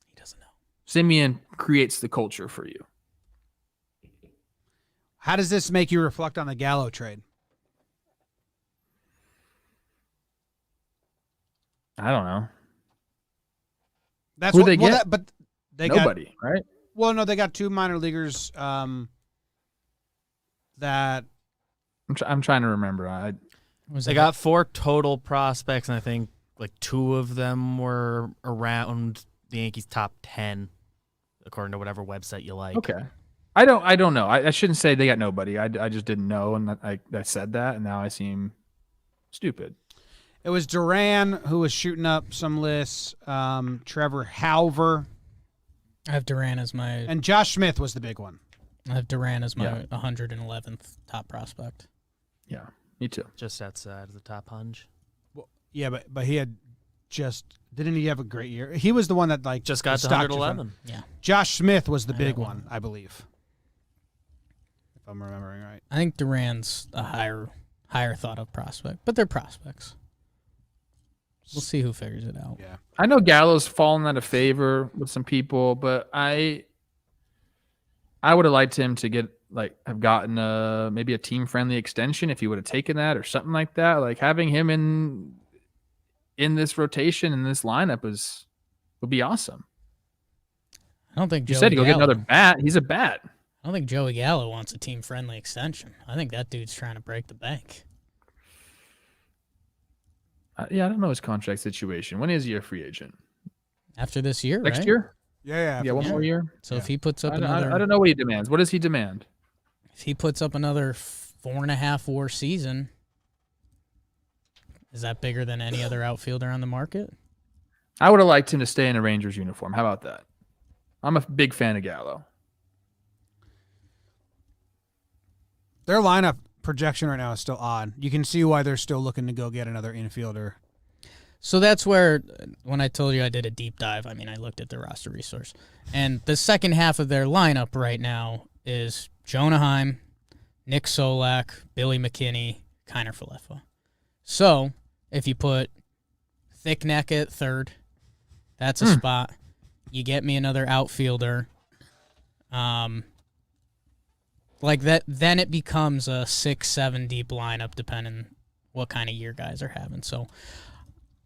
He doesn't know. Semien creates the culture for you. How does this make you reflect on the Gallo trade? I don't know. That's who they get. But they nobody, right? Well, no, they got 2 minor leaguers. That I'm trying to remember. They got 4 total prospects, and I think like 2 of them were around the Yankees' top 10, according to whatever website you like. Okay. I don't know. I shouldn't say they got nobody. I just didn't know, and I said that, and now I seem stupid. It was Duran who was shooting up some lists. Trevor Halver. I have Duran as my... And Josh Smith was the big one. I have Duran as my 111th top prospect. Yeah, me too. Just outside of the top hunch. Well, yeah, but he had just... Didn't he have a great year? He was the one that like just got to 111. Yeah. Josh Smith was the big one, I believe. If I'm remembering right. I think Duran's a higher thought of prospect, but they're prospects. We'll see who figures it out. Yeah. I know Gallo's fallen out of favor with some people, but I would have liked him to have gotten maybe a team friendly extension if he would have taken that or something like that. Like having him in this rotation in this lineup is would be awesome. I don't think You Joey said he'll get Gallo- another bat. He's a bat. I don't think Joey Gallo wants a team-friendly extension. I think that dude's trying to break the bank. Yeah, I don't know his contract situation. When is he a free agent? After this year, Next right? year? Yeah. Yeah, one more year. So if he puts up I another, don't know what he demands. What does he demand? if he puts up another 4.5 WAR season, is that bigger than any other outfielder on the market? I would have liked him to stay in a Rangers uniform. How about that? I'm a big fan of Gallo. Their lineup projection right now is still odd. You can see why they're still looking to go get another infielder. So that's where, when I told you I did a deep dive, I mean, I looked at their roster resource. And the second half of their lineup right now is Jonah Heim, Nick Solak, Billy McKinney, Kiner Falefa. So if you put Thick Neck at third, that's a spot. You get me another outfielder. Like that, then it becomes a 6-7 deep lineup, depending what kind of year guys are having. So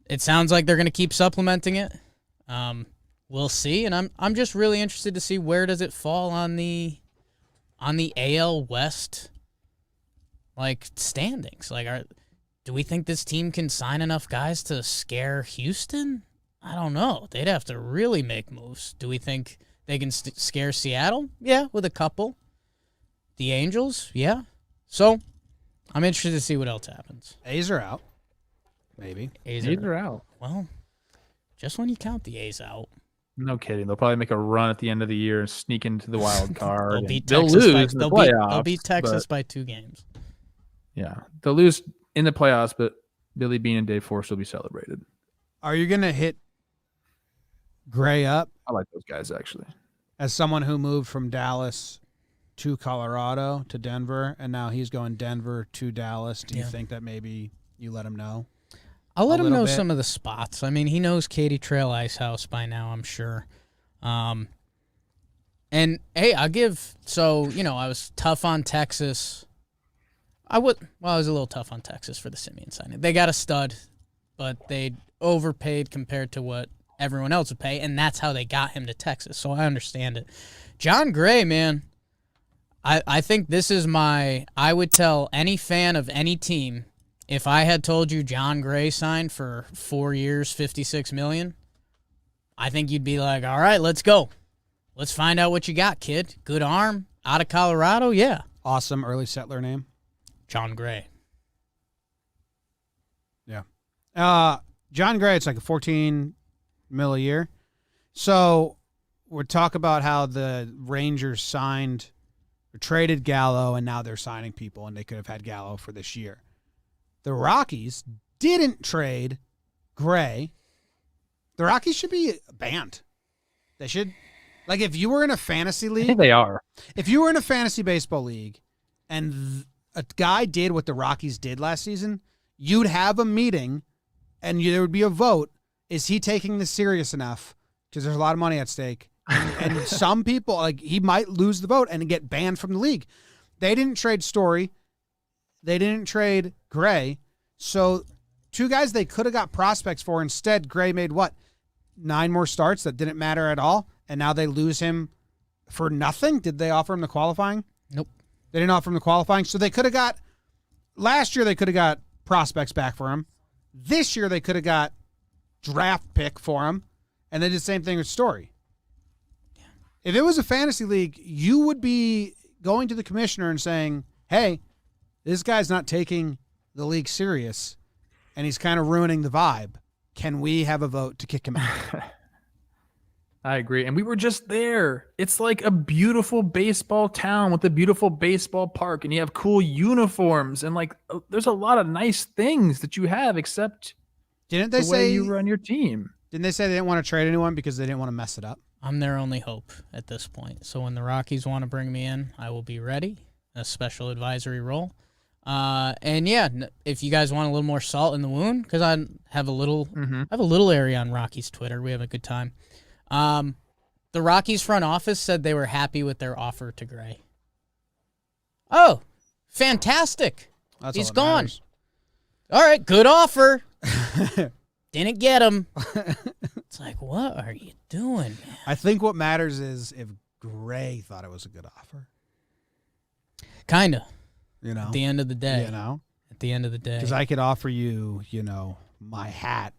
it sounds like they're going to keep supplementing it. We'll see, and I'm just really interested to see where does it fall on the AL West like standings. Like, do we think this team can sign enough guys to scare Houston? I don't know. They'd have to really make moves. Do we think they can scare Seattle? Yeah, with a couple. The Angels? Yeah. So I'm interested to see what else happens. A's are out. Maybe. A's A's are out. Well, just when you count the A's out. No kidding. They'll probably make a run at the end of the year and sneak into the wild card. They'll beat they'll Texas lose in the playoffs. They'll beat Texas but- by 2 games. Yeah, they'll lose in the playoffs, but Billy Bean and Dave Force will be celebrated. Are you going to hit Gray up I like those guys, actually. as someone who moved from Dallas to Colorado to Denver, and now he's going Denver to Dallas? Do you Yeah. think that maybe you let him know? I'll let A him little know bit. some of the spots. I mean, he knows Katy Trail Ice House by now, I'm sure. And, hey, I was tough on Texas. I was a little tough on Texas for the Semien signing. They got a stud, but they overpaid compared to what everyone else would pay, and that's how they got him to Texas, so I understand it. John Gray, man, I think this is I would tell any fan of any team, if I had told you John Gray signed for 4 years, $56 million, I think you'd be like, all right, let's go. Let's find out what you got, kid. Good arm, out of Colorado, yeah. Awesome early settler name. John Gray. John Gray, it's like a $14 million a year. So we're talking about how the Rangers signed or traded Gallo, and now they're signing people, and they could have had Gallo for this year. The Rockies didn't trade Gray. The Rockies should be banned. They should. Like, if you were in a fantasy I league, think they are. if you were in a fantasy baseball league and a guy did what the Rockies did last season, you'd have a meeting and there would be a vote. Is he taking this serious enough? Because there's a lot of money at stake. And some people, like, he might lose the vote and get banned from the league. They didn't trade Story. They didn't trade Gray. So 2 guys they could have got prospects for. Instead, Gray made 9 more starts that didn't matter at all. And now they lose him for nothing. Did they offer him the qualifying? Nope. They didn't offer him the qualifying. So they could have got, last year they could have got prospects back for him. This year they could have got draft pick for him. And they did the same thing with Story. If it was a fantasy league, you would be going to the commissioner and saying, hey, this guy's not taking the league serious and he's kind of ruining the vibe. Can we have a vote to kick him out? I agree. And we were just there. It's like a beautiful baseball town with a beautiful baseball park, and you have cool uniforms, and like there's a lot of nice things that you have, except Didn't they the way say you run your team. Didn't they say they didn't want to trade anyone because they didn't want to mess it up? I'm their only hope at this point. So when the Rockies want to bring me in, I will be ready. A special advisory role. And yeah, if you guys want a little more salt in the wound, because I have a little area on Rockies Twitter. We have a good time. The Rockies front office said they were happy with their offer to Gray. Oh, fantastic. That's He's all that gone. matters. All right, good offer. Didn't get him. It's like, what are you doing, man? I think what matters is if Gray thought it was a good offer. Kind of. At the end of the day. At the end of the day. Because I could offer you, my hat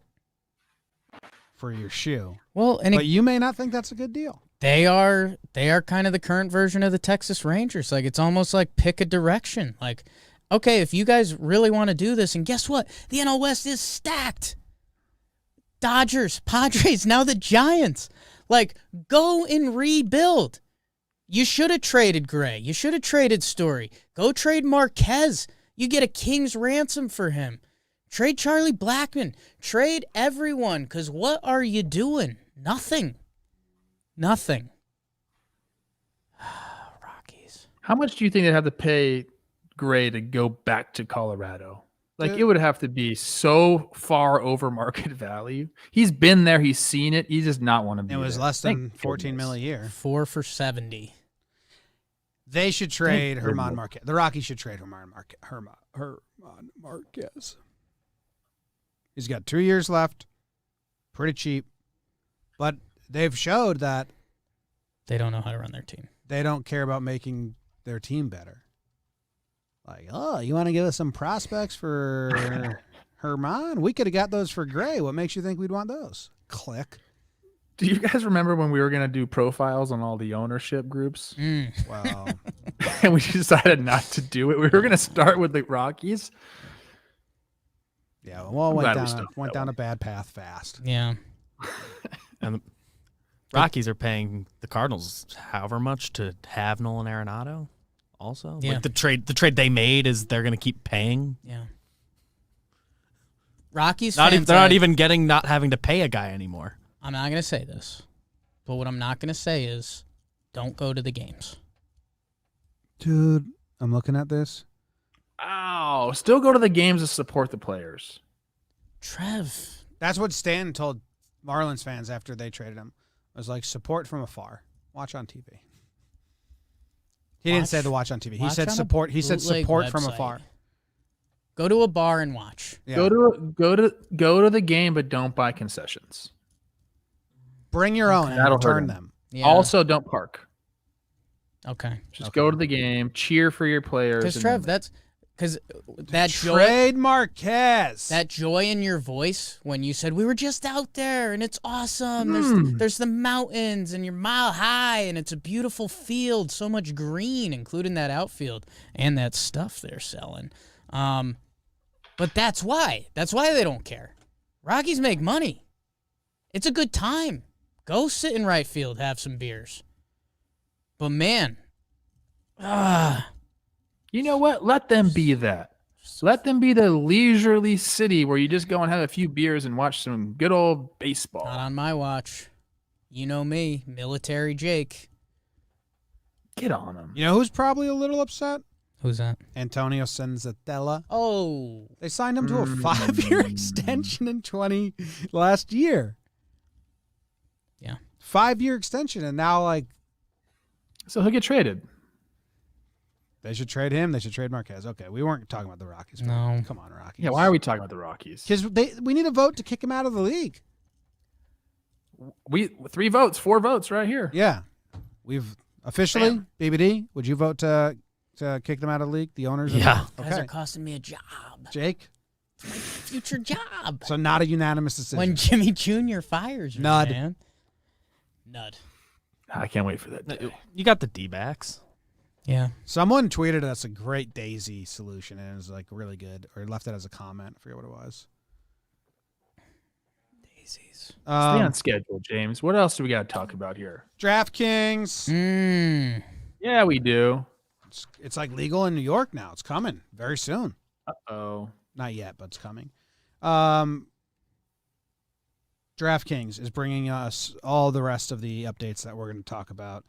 for your shoe. Well, and but you may not think that's a good deal. They are kind of the current version of the Texas Rangers. Like, it's almost like pick a direction. Like, okay, if you guys really want to do this, and guess what? The NL West is stacked. Dodgers, Padres, now the Giants. Like, go and rebuild. You should have traded Gray. You should have traded Story. Go trade Marquez. You get a king's ransom for him. Trade Charlie Blackmon. Trade everyone, because what are you doing? Nothing. Rockies. How much do you think they'd have to pay Gray to go back to Colorado? Like, it would have to be so far over market value. He's been there. He's seen it. He does not want to be It was there. less than $14 million a year. 4 for $70. They should trade German Marquez. The Rockies should trade German Marquez. He's got 2 years left. Pretty cheap. But they've showed that they don't know how to run their team. They don't care about making their team better. Like, oh, you want to give us some prospects for German? We could have got those for Gray. What makes you think we'd want those? Click. Do you guys remember when we were going to do profiles on all the ownership groups? Wow. And we decided not to do it. We were going to start with the Rockies. Yeah, well, went down a bad path fast. Yeah. And the Rockies are paying the Cardinals however much to have Nolan Arenado. Also, yeah. Like the trade they made is they're going to keep paying. Yeah. Rockies they're fans, not even getting not having to pay a guy anymore. I'm not going to say this, but what I'm not going to say is don't go to the games. Dude, I'm looking at this. Ow. Still go to the games to support the players. Trev. That's what Stanton told Marlins fans after they traded him. It was like, support from afar. Watch on TV. He didn't say the watch on TV. He said support. He said support from afar. Go to a bar and watch. Yeah. Go to the game, but don't buy concessions. Bring your own and return them. Yeah. Also, don't park. Okay. Just go to the game, cheer for your players. Because Trev, that's because that trade Marquez. That joy in your voice when you said we were just out there and it's awesome. There's the mountains and you're mile high and it's a beautiful field, so much green, including that outfield and that stuff they're selling. But that's why they don't care. Rockies make money. It's a good time. Go sit in right field, have some beers. But man, you know what? Let them be that. Let them be the leisurely city where you just go and have a few beers and watch some good old baseball. not on my watch. You know me, military Jake. Get on them. You know who's probably a little upset? Who's that? Antonio Senzatella. Oh, They signed him to a 5-year extension last year. yeah. 5-year extension, and now So he'll get traded. they should trade him. They should trade Marquez. Okay, we weren't talking about the Rockies. No. Come on, Rockies. Yeah, why are we talking about the Rockies? Because we need a vote to kick him out of the league. We 3 votes, 4 votes right here. Yeah, we've officially. BBD, would you vote to kick them out of the league? The owners. Yeah. Guys Okay. are costing me a job. Jake. Future job. So not a unanimous decision. When Jimmy Jr. fires me, Nud. man. Nud. I can't wait for that day. You got the D-backs. Yeah. Someone tweeted us a great Daisy solution, and it was really good, or left it as a comment. I forget what it was. Daisies. Stay on schedule, James. What else do we got to talk about here? DraftKings. Yeah, we do. It's legal in New York now. It's coming very soon. Uh-oh. Not yet, but it's coming. DraftKings is bringing us all the rest of the updates that we're going to talk about.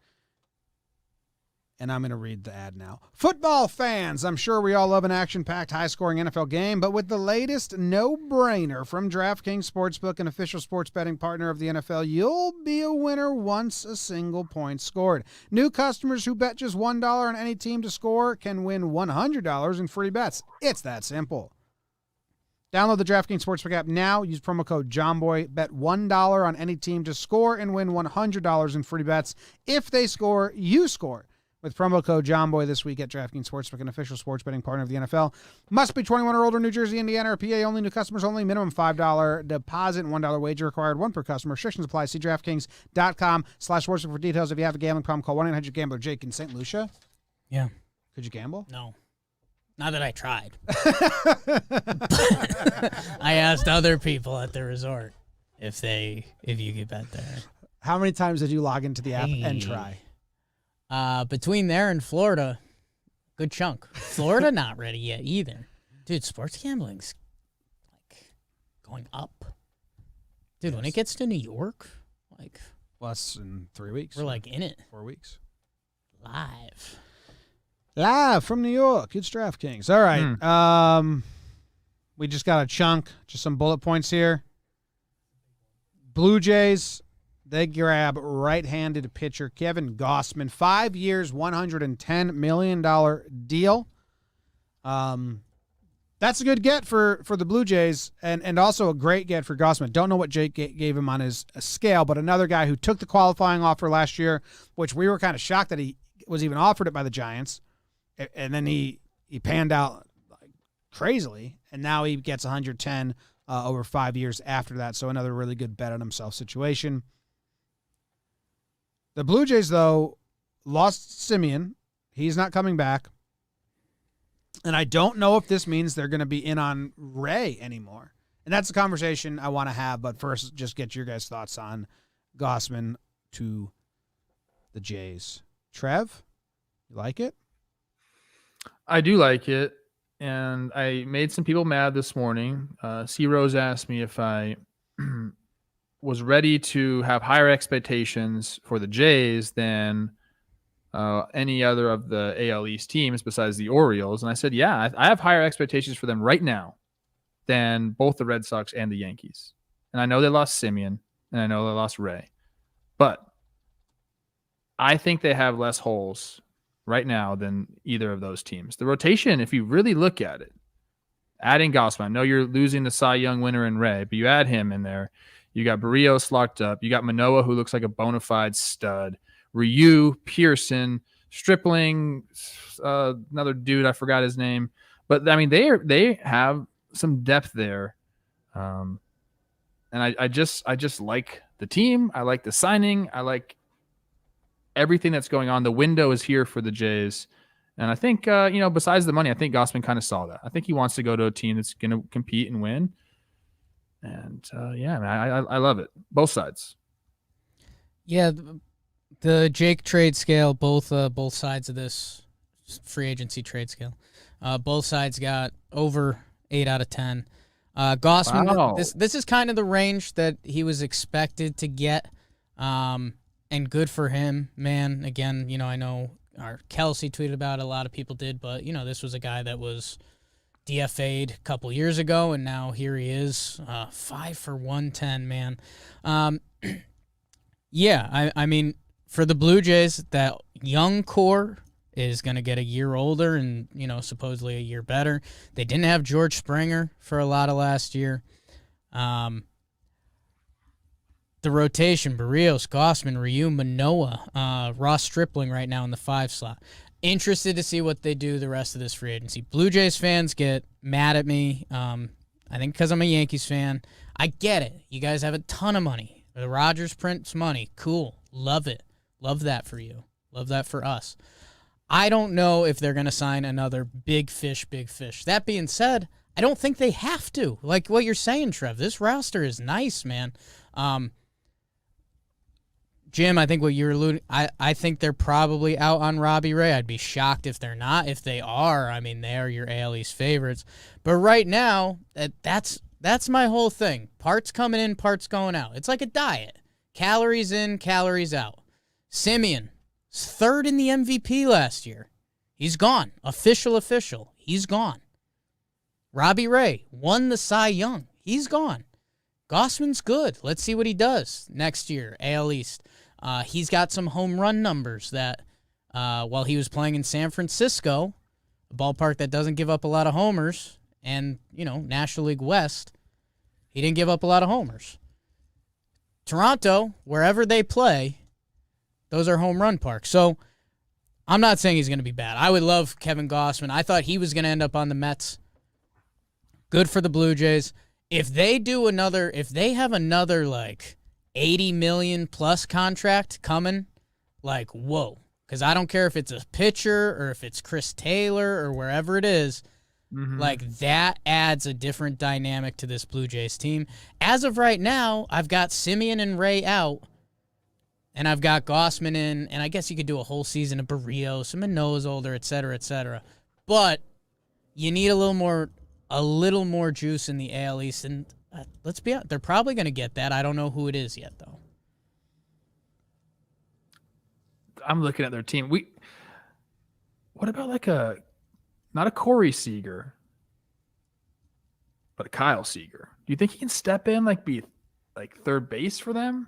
And I'm going to read the ad now. Football fans, I'm sure we all love an action-packed, high-scoring NFL game, but with the latest no-brainer from DraftKings Sportsbook, an official sports betting partner of the NFL, you'll be a winner once a single point scored. New customers who bet just $1 on any team to score can win $100 in free bets. It's that simple. Download the DraftKings Sportsbook app now. Use promo code JOMBOY. Bet $1 on any team to score and win $100 in free bets. If they score, you score. With promo code JOMBOY this week at DraftKings Sportsbook, an official sports betting partner of the NFL. Must be 21 or older, New Jersey, Indiana, or PA only. New customers only. Minimum $5 deposit and $1 wager required. One per customer. Restrictions apply. See DraftKings.com/sportsbook for details. If you have a gambling problem, call 1-800-GAMBLER. Jake in St. Lucia. Yeah. Could you gamble? No. Not that I tried. I asked other people at the resort if you could bet there. How many times did you log into the app and try? Between there and Florida, good chunk. Florida not ready yet either. Dude, sports gambling's like going up. Dude, when it gets to New York, like less than 3 weeks. we're like in it 4 weeks. live. From New York, it's DraftKings. All right. We just got a chunk, just some bullet points here. Blue Jays, they grab right-handed pitcher Kevin Gausman. 5 years, $110 million deal. That's a good get for the Blue Jays, and also a great get for Gausman. Don't know what Jake gave him on his scale, but another guy who took the qualifying offer last year, which we were kind of shocked that he was even offered it by the Giants. And then he panned out like crazily, and now he gets 110 over 5 years after that. So another really good bet on himself situation. The Blue Jays, though, lost Semien. He's not coming back. And I don't know if this means they're going to be in on Ray anymore. And that's a conversation I want to have. But first, just get your guys' thoughts on Gausman to the Jays. Trev, you like it? I do like it, and I made some people mad this morning. C. Rose asked me if I was ready to have higher expectations for the Jays than any other of the AL East teams besides the Orioles, and I said, yeah, I have higher expectations for them right now than both the Red Sox and the Yankees. And I know they lost Semien, and I know they lost Ray, but I think they have less holes right now than either of those teams. The rotation, if you really look at it, adding Gausman, I know you're losing the Cy Young winner in Ray, but you add him in there. You got Barrios locked up. You got Manoah, who looks like a bona fide stud. Ryu, Pearson, Stripling, another dude, I forgot his name. But, I mean, they have some depth there. And I just like the team. I like the signing. I like everything that's going on. The window is here for the Jays. And I think, besides the money, I think Gausman kind of saw that. I think he wants to go to a team that's going to compete and win. And, I love it. Both sides. Yeah, the Jake trade scale, both sides of this free agency trade scale, both sides got over 8 out of 10. Gausman, wow. This is kind of the range that he was expected to get. And good for him, man. Again, I know our Kelsey tweeted about it. A lot of people did, but, this was a guy that was DFA'd a couple years ago, and now here he is, 5 for 110, man. I mean, for the Blue Jays, that young core is going to get a year older and, supposedly a year better. They didn't have George Springer for a lot of last year. The rotation, Barrios, Gausman, Ryu, Manoah, Ross Stripling right now in the 5 slot. Interested to see what they do the rest of this free agency. Blue Jays fans get mad at me. I think because I'm a Yankees fan. I get it. You guys have a ton of money. The Rogers prints money. Cool. Love it. Love that for you. Love that for us. I don't know if they're going to sign another big fish. That being said, I don't think they have to. Like what you're saying, Trev, this roster is nice, man. Jim, I think what you're alluding, I think they're probably out on Robbie Ray. I'd be shocked if they're not. If they are, I mean, they are your AL East favorites. But right now, that's my whole thing. Parts coming in, parts going out. It's like a diet. Calories in, calories out. Semien, 3rd in the MVP last year. He's gone. Official. He's gone. Robbie Ray won the Cy Young. He's gone. Gausman's good. Let's see what he does next year, AL East. He's got some home run numbers that while he was playing in San Francisco, a ballpark that doesn't give up a lot of homers, and, National League West, he didn't give up a lot of homers. Toronto, wherever they play, those are home run parks. So I'm not saying he's going to be bad. I would love Kevin Gausman. I thought he was going to end up on the Mets. Good for the Blue Jays. If they have another like $80 million plus contract coming, like, whoa. Because I don't care if it's a pitcher or if it's Chris Taylor or wherever it is. Like, that adds a different dynamic to this Blue Jays team. As of right now, I've got Semien and Ray out, and I've got Gausman in, and I guess you could do a whole season of Barrios, and Manoah's older, et cetera, et cetera. But you need a little more juice in the AL East, and let's be honest, they're probably going to get that. I don't know who it is yet, though. I'm looking at their team. What about like not a Corey Seager, but a Kyle Seager? Do you think he can step in, like be like third base for them?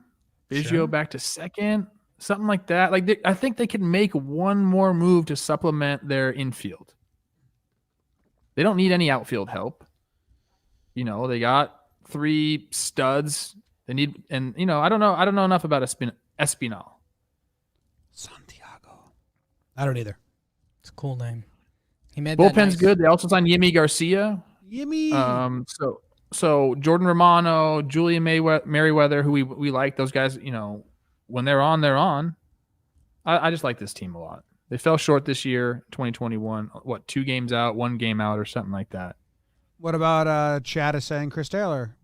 Biggio back to second, something like that. Like I think they can make one more move to supplement their infield. They don't need any outfield help. They got 3 studs. They need, and I don't know enough about Espinal. Santiago. I don't either. It's a cool name. He made Bullpen's that nice. good. They also signed Yimi Garcia. Yimmy. So Jordan Romano, Julian Merriweather, who we like, those guys, when they're on, they're on. I just like this team a lot. They fell short this year, 2021. 2 games out, 1 game out, or something like that. What about Chad is saying Chris Taylor,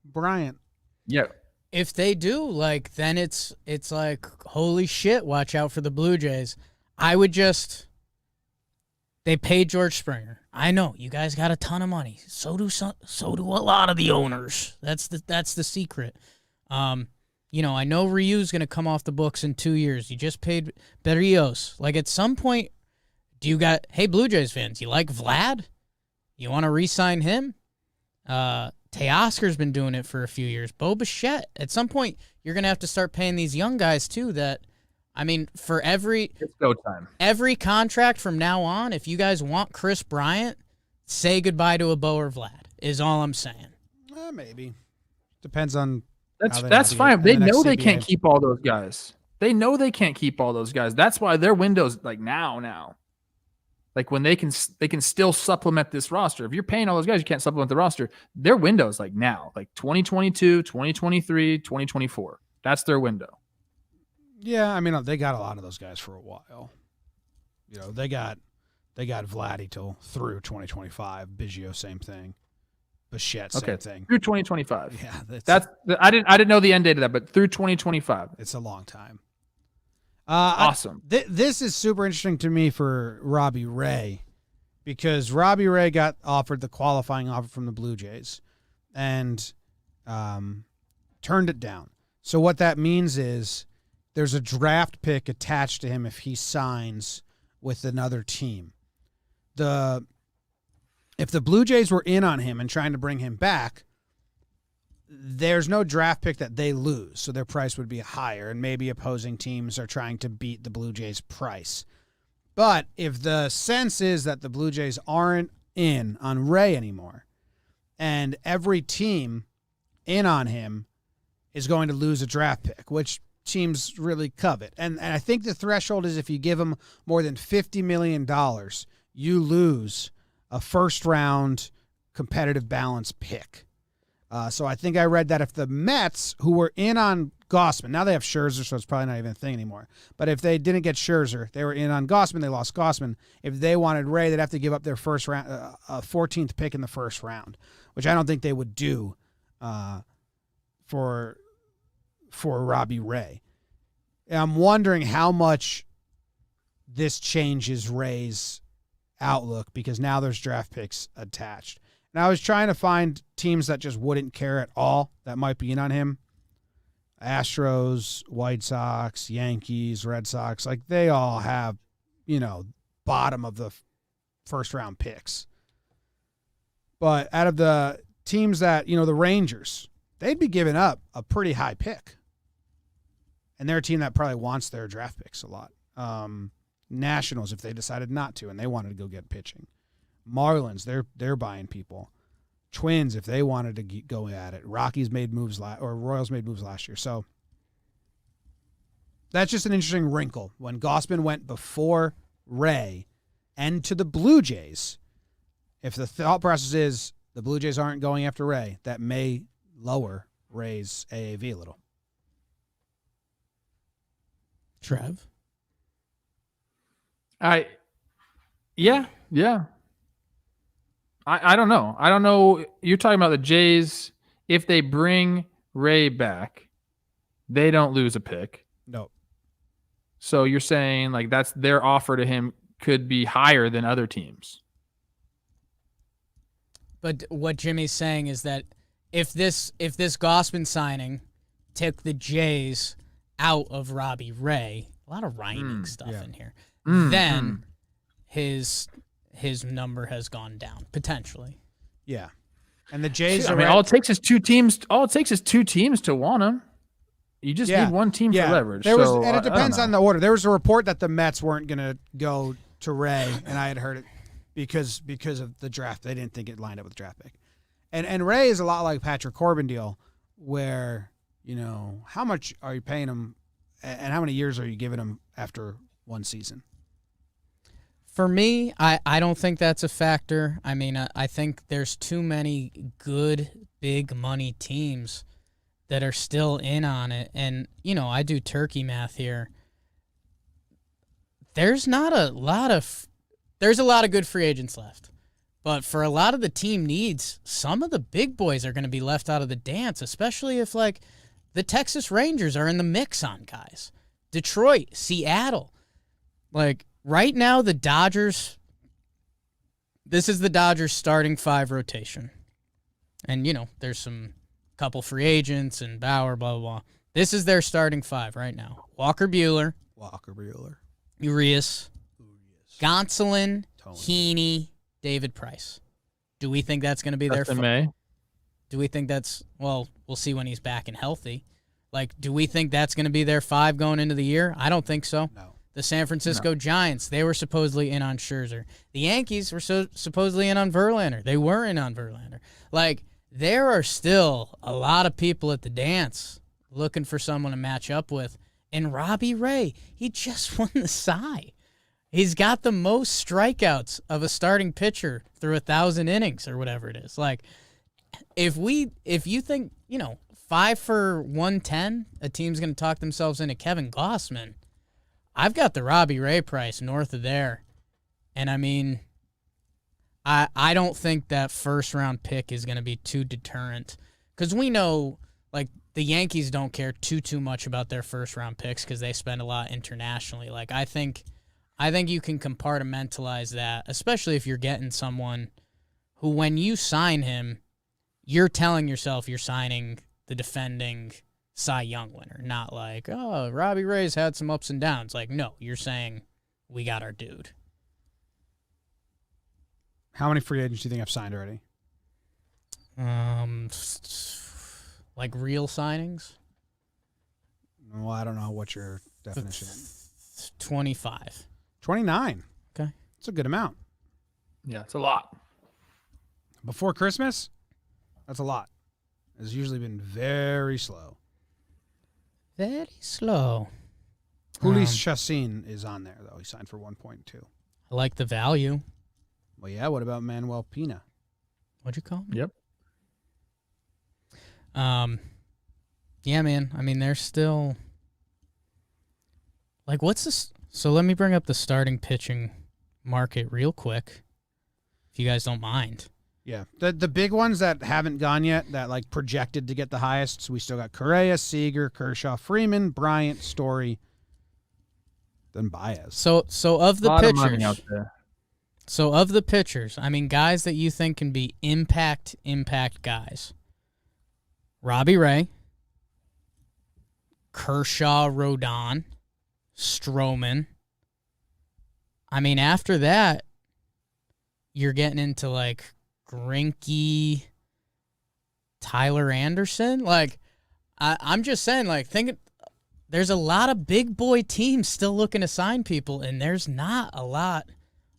Bryant? Yeah. If they do, like, then it's like, holy shit, watch out for the Blue Jays. They paid George Springer. I know you guys got a ton of money. So do a lot of the owners. That's the secret. I know Ryu's going to come off the books in 2 years. You just paid Berrios. Like, at some point, hey, Blue Jays fans, you like Vlad? You want to re-sign him? Teoscar's been doing it for a few years. Bo Bichette. At some point, you're going to have to start paying these young guys, too, for It's go time. Every contract from now on, if you guys want Chris Bryant, say goodbye to a Bo or Vlad, is all I'm saying. Maybe. Depends on. That's fine. They know they can't keep all those guys. That's why their window's like now. Like when they can still supplement this roster. If you're paying all those guys, you can't supplement the roster. Their window's like now, like 2022, 2023, 2024. That's their window. Yeah, they got a lot of those guys for a while. They got Vladdy till through 2025. Biggio, same thing. Bichette, same thing. Through 2025. Yeah, I didn't know the end date of that, but through 2025. It's a long time. Awesome. This is super interesting to me for Robbie Ray, because Robbie Ray got offered the qualifying offer from the Blue Jays and turned it down. So what that means is there's a draft pick attached to him if he signs with another team. If the Blue Jays were in on him and trying to bring him back, there's no draft pick that they lose, so their price would be higher, and maybe opposing teams are trying to beat the Blue Jays' price. But if the sense is that the Blue Jays aren't in on Ray anymore, and every team in on him is going to lose a draft pick, which teams really covet. And I think the threshold is if you give them more than $50 million, you lose a first-round competitive balance pick. So I think I read that if the Mets, who were in on Gausman, now they have Scherzer, so it's probably not even a thing anymore. But if they didn't get Scherzer, they were in on Gausman, they lost Gausman. If they wanted Ray, they'd have to give up their first round, 14th pick in the first round, which I don't think they would do for Robbie Ray. And I'm wondering how much this changes Ray's outlook, because now there's draft picks attached. And I was trying to find teams that just wouldn't care at all that might be in on him. Astros, White Sox, Yankees, Red Sox, like they all have, bottom of the first round picks. But out of the teams that, the Rangers, they'd be giving up a pretty high pick. And they're a team that probably wants their draft picks a lot. Nationals, if they decided not to and they wanted to go get pitching. Marlins, they're buying people. Twins, if they wanted to go at it. Rockies made moves or Royals made moves last year. So that's just an interesting wrinkle. When Gausman went before Ray and to the Blue Jays, if the thought process is the Blue Jays aren't going after Ray, that may lower Ray's AAV a little. Trev? Yeah. I don't know. I don't know. You're talking about the Jays. If they bring Ray back, they don't lose a pick. No. So you're saying like that's their offer to him could be higher than other teams. But what Jimmy's saying is that if this Gausman signing took the Jays out of Robbie Ray, a lot of rhyming stuff in here, then his number has gone down potentially. Yeah, and the Jays. All it takes is two teams. All it takes is two teams to want him. You just need one team for leverage. And it depends on the order. There was a report that the Mets weren't going to go to Ray, and I had heard it because of the draft. They didn't think it lined up with the draft pick. And Ray is a lot like Patrick Corbin deal, where how much are you paying him, and how many years are you giving him after one season? For me, I don't think that's a factor. I mean, I think there's too many good, big money teams that are still in on it. And, I do turkey math here. There's a lot of good free agents left. But for a lot of the team needs, some of the big boys are going to be left out of the dance, especially if, the Texas Rangers are in the mix on guys. Detroit, Seattle. Right now, the Dodgers, this is the Dodgers starting five rotation. And, there's some couple free agents and Bauer, blah, blah, blah. This is their starting five right now. Walker Buehler. Urias. Gonsolin. Heaney. David Price. Do we think that's going to be their May? Do we think that's, we'll see when he's back and healthy. Do we think that's going to be their five going into the year? I don't think so. No. The San Francisco Giants, they were supposedly in on Scherzer. The Yankees were supposedly in on Verlander. They were in on Verlander. There are still a lot of people at the dance looking for someone to match up with. And Robbie Ray, he just won the Cy. He's got the most strikeouts of a starting pitcher through 1,000 innings or whatever it is. If you think, 5 for 110, a team's going to talk themselves into Kevin Gausman, I've got the Robbie Ray price north of there. And, I mean, I don't think that first-round pick is going to be too deterrent. Because we know, the Yankees don't care too much about their first-round picks because they spend a lot internationally. I think you can compartmentalize that, especially if you're getting someone who, when you sign him, you're telling yourself you're signing the defending Cy Young winner, not Robbie Ray's had some ups and downs. No, you're saying we got our dude. How many free agents do you think I've signed already? Real signings? Well, I don't know what your definition is. 25. 29. Okay. That's a good amount. Yeah, it's a lot. Before Christmas, that's a lot. It's usually been very slow. Very slow. Jhoulys Chacin is on there, though. He signed for 1.2. I like the value. Well, yeah, what about Manuel Pina? What'd you call him? Yep. Yeah, man. I mean, there's still... what's this... So let me bring up the starting pitching market real quick, if you guys don't mind. Yeah. The big ones that haven't gone yet, that projected to get the highest, so we still got Correa, Seager, Kershaw, Freeman, Bryant, Story, then Baez. So of the Lot of money pitchers, out there. so of the pitchers, I mean, guys that you think can be impact guys. Robbie Ray, Kershaw, Rodon, Stroman. I mean, after that, you're getting into Greinke, Tyler Anderson. I'm just saying, there's a lot of big boy teams still looking to sign people, and there's not a lot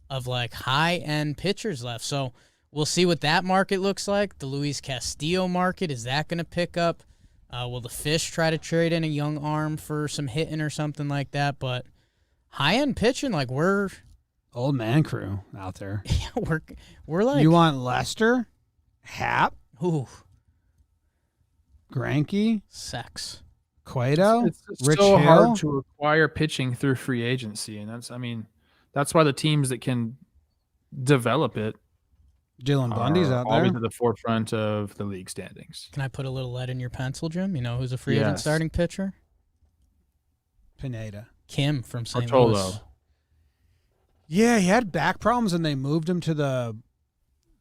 of like high-end pitchers left. So we'll see what that market looks like. The Luis Castillo market, is that going to pick up? Will the Fish try to trade in a young arm for some hitting or something like that? But high-end pitching, like we're Old man crew out there. we're like, You want Lester, Hap, ooh, Granke, sex. Cueto, It's Rich so Hill. hard to acquire pitching through free agency, and that's why the teams that can develop it Dylan Bundy's are out always there. at the forefront of the league standings. Can I put a little lead in your pencil, Jim? You know who's a free agent Yes. starting pitcher? Pineda. Kim from St. Bartolo. Louis. Yeah, he had back problems and they moved him to the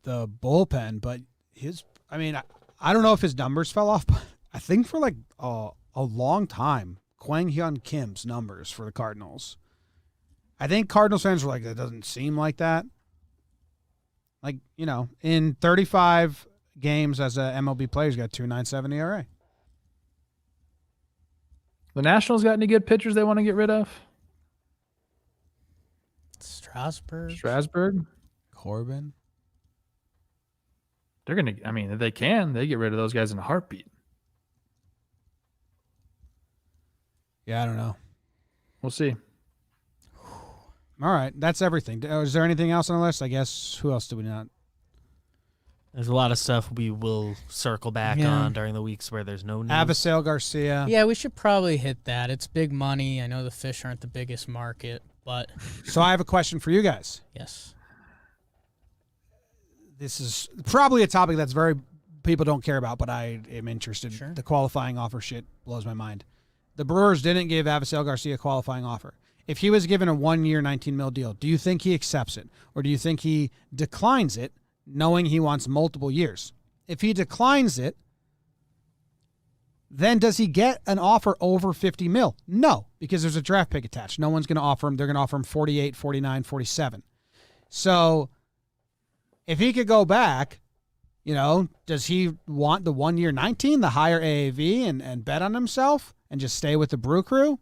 bullpen, but I don't know if his numbers fell off, but I think for like a long time, Kwang Hyun Kim's numbers for the Cardinals. I think Cardinals fans were like, that doesn't seem like that. Like, in 35 games as a MLB player, he's got 2.97 ERA. The Nationals got any good pitchers they want to get rid of? Strasburg. Corbin. They're gonna. If they can, they get rid of those guys in a heartbeat. Yeah, I don't know. We'll see. All right, that's everything. Is there anything else on the list? I guess, who else do we not? There's a lot of stuff we will circle back Yeah. on during the weeks where there's no news. Avisail Garcia. Yeah, we should probably hit that. It's big money. I know the Fish aren't the biggest market, but So I have a question for you guys. yes. This is probably a topic that's very people don't care about, but I am interested. Sure. The qualifying offer shit blows my mind. The Brewers didn't give Avisail Garcia a qualifying offer. If he was given a 1-year, $19 million deal, do you think he accepts it? Or do you think he declines it, knowing he wants multiple years? If he declines it, then does he get an offer over $50 million? No, because there's a draft pick attached. No one's going to offer him. They're going to offer him 48, 49, 47. So if he could go back, does he want the 1-year 19, the higher AAV, and bet on himself and just stay with the Brew Crew?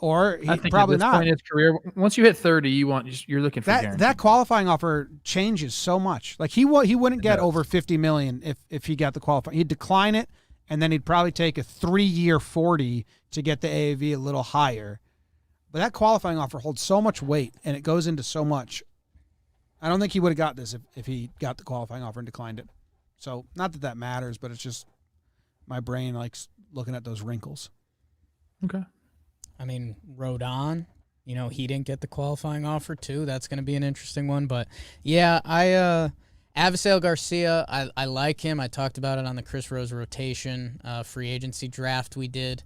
Or I think probably at this not. point in his career, once you hit 30, you're looking for That guaranteed. qualifying offer changes so much. Like he wouldn't get does. over $50 million if he got the qualifying. He'd decline it, and then he'd probably take a 3-year 40 to get the AAV a little higher. But that qualifying offer holds so much weight, and it goes into so much. I don't think he would have got this if he got the qualifying offer and declined it. So not that matters, but it's just my brain likes looking at those wrinkles. Okay. Rodon, he didn't get the qualifying offer too. That's going to be an interesting one. But yeah, Avisail Garcia, I like him. I talked about it on the Chris Rose rotation free agency draft we did.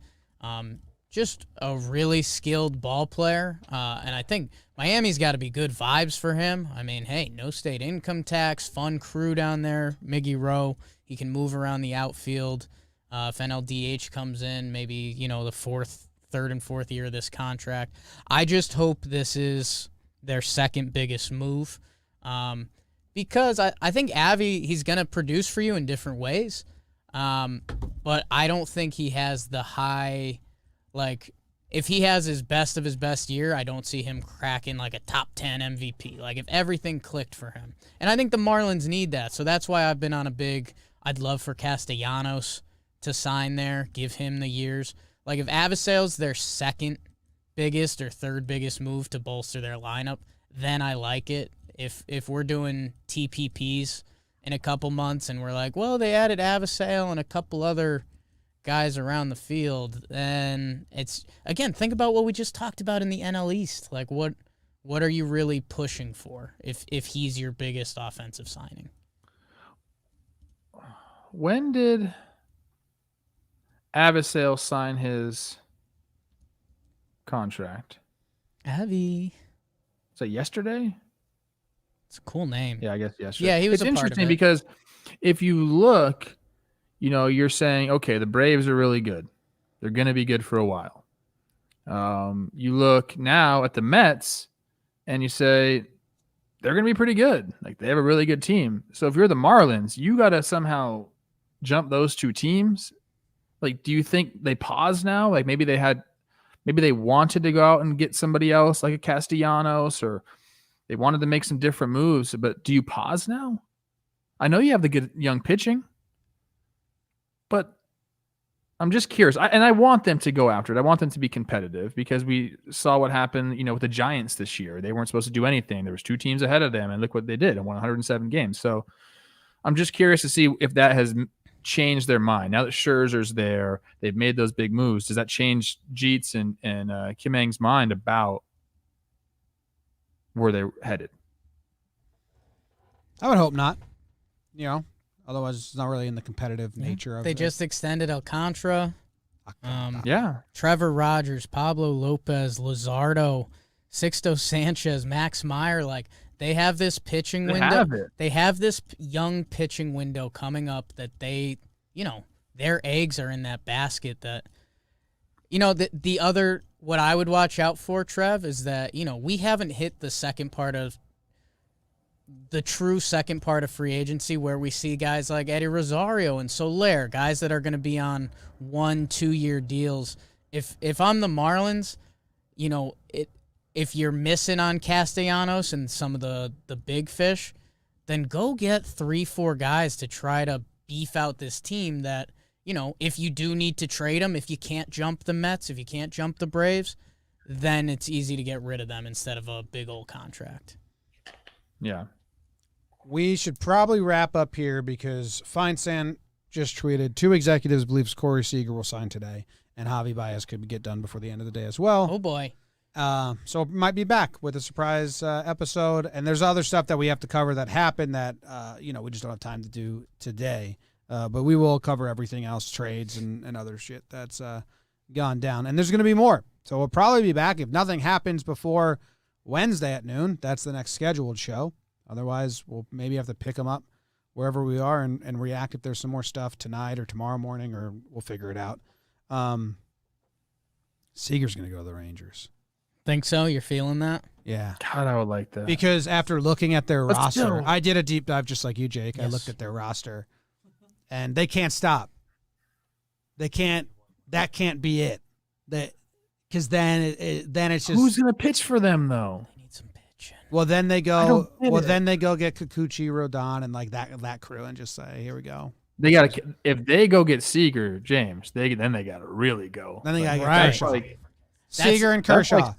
Just a really skilled ball player. And I think Miami's got to be good vibes for him. Hey, no state income tax, fun crew down there. Miggy Rowe, he can move around the outfield. If NLDH comes in, maybe, the third and fourth year of this contract. I just hope this is their second biggest move. Because I think Avi, he's going to produce for you in different ways. But I don't think he has the high, if he has his best of his best year, I don't see him cracking like a top 10 MVP. If everything clicked for him. And I think the Marlins need that. So that's why I've been on I'd love for Castellanos to sign there, give him the years. If Avisail's their second biggest or third biggest move to bolster their lineup, then I like it. If we're doing TPPs in a couple months and we're like, well, they added Avisail and a couple other guys around the field, then it's, again, think about what we just talked about in the NL East. What are you really pushing for if he's your biggest offensive signing? When did Avisail sign his contract? Avi. Is that yesterday? It's a cool name. Yeah, I guess yesterday. Yeah, he was It's a part of interesting it. because if you look, you're saying, okay, the Braves are really good. They're going to be good for a while. You look now at the Mets and you say they're going to be pretty good. They have a really good team. So if you're the Marlins, you got to somehow jump those two teams. Do you think they pause now? Maybe they had maybe they wanted to go out and get somebody else like a Castellanos, or they wanted to make some different moves. But do you pause now? I know you have the good young pitching, but I'm just curious. I want them to go after it. I want them to be competitive because we saw what happened, with the Giants this year. They weren't supposed to do anything. There was 2 teams ahead of them, and look what they did and won 107 games. So I'm just curious to see if that has changed their mind. Now that Scherzer's there, they've made those big moves. Does that change Jeets and Kim Ng's mind about where they're headed? I would hope not. Otherwise it's not really in the competitive nature of it. They just extended Alcantara. Yeah. Trevor Rogers, Pablo Lopez, Luzardo, Sixto Sanchez, Max Meyer. Like, they have this pitching window. They have this young pitching window coming up that they, their eggs are in that basket that, the other, what I would watch out for, Trev, is that, we haven't hit the true second part of free agency where we see guys like Eddie Rosario and Soler, guys that are going to be on 1-2 year deals. If I'm the Marlins, if you're missing on Castellanos and some of the big fish, then go get 3-4 guys to try to beef out this team that, if you do need to trade them, if you can't jump the Mets, if you can't jump the Braves, then it's easy to get rid of them instead of a big old contract. Yeah. We should probably wrap up here because Feinstein just tweeted 2 executives believes Corey Seager will sign today, and Javi Baez could get done before the end of the day as well. Oh, boy. So might be back with a surprise episode, and there's other stuff that we have to cover that happened that, we just don't have time to do today. But we will cover everything else, trades and other shit that's gone down. And there's going to be more. So we'll probably be back if nothing happens before Wednesday at noon. That's the next scheduled show. Otherwise, we'll maybe have to pick them up wherever we are and react if there's some more stuff tonight or tomorrow morning, or we'll figure it out. Seager's going to go to the Rangers. Think so? You're feeling that? Yeah. God, I would like that. Because after looking at their roster, still... I did a deep dive just like you, Jake. Yes. I looked at their roster, and they can't stop. They can't. That can't be it. Because then it's just who's going to pitch for them though? They need some pitching. Well, then they go. Well, then they go get Kikuchi, Rodon, and like that crew, and just say, "Here we go." They got to. If they go get Seager, James, then they got to really go. Then they got to get Right. Kershaw. Seager and Kershaw.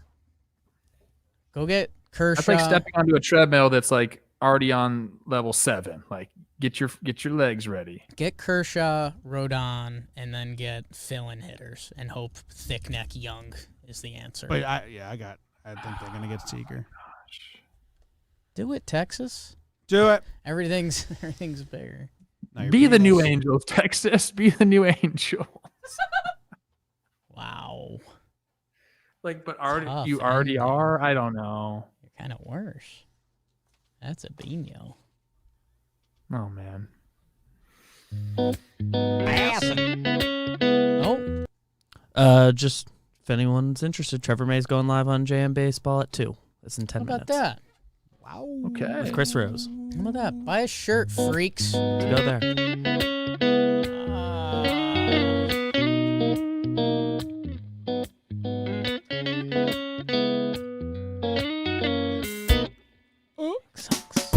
Go get Kershaw. That's like stepping onto a treadmill that's like already on level 7. Like get your legs ready. Get Kershaw, Rodon, and then get fill-in hitters and hope Thick Neck Young is the answer. But I think they're gonna get Seager. Do it, Texas. Do it. Everything's bigger. No, Be the new Angels. Angels, Texas. Be the new Angels. Wow. Like, but Tough you already ending. are? I don't know. You're kind of worse. That's a Bino. Oh, man. Oh, Just if anyone's interested, Trevor May's going live on JM Baseball at 2. That's in 10 how about minutes. that? Wow. Okay. With Chris Rose. How about that? Buy a shirt, freaks. To go there. Sucks.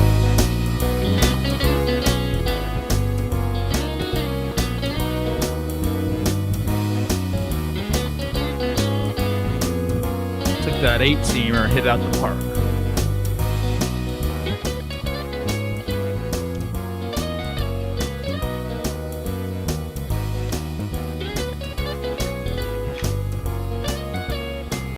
Took that 8-seamer, hit out the park.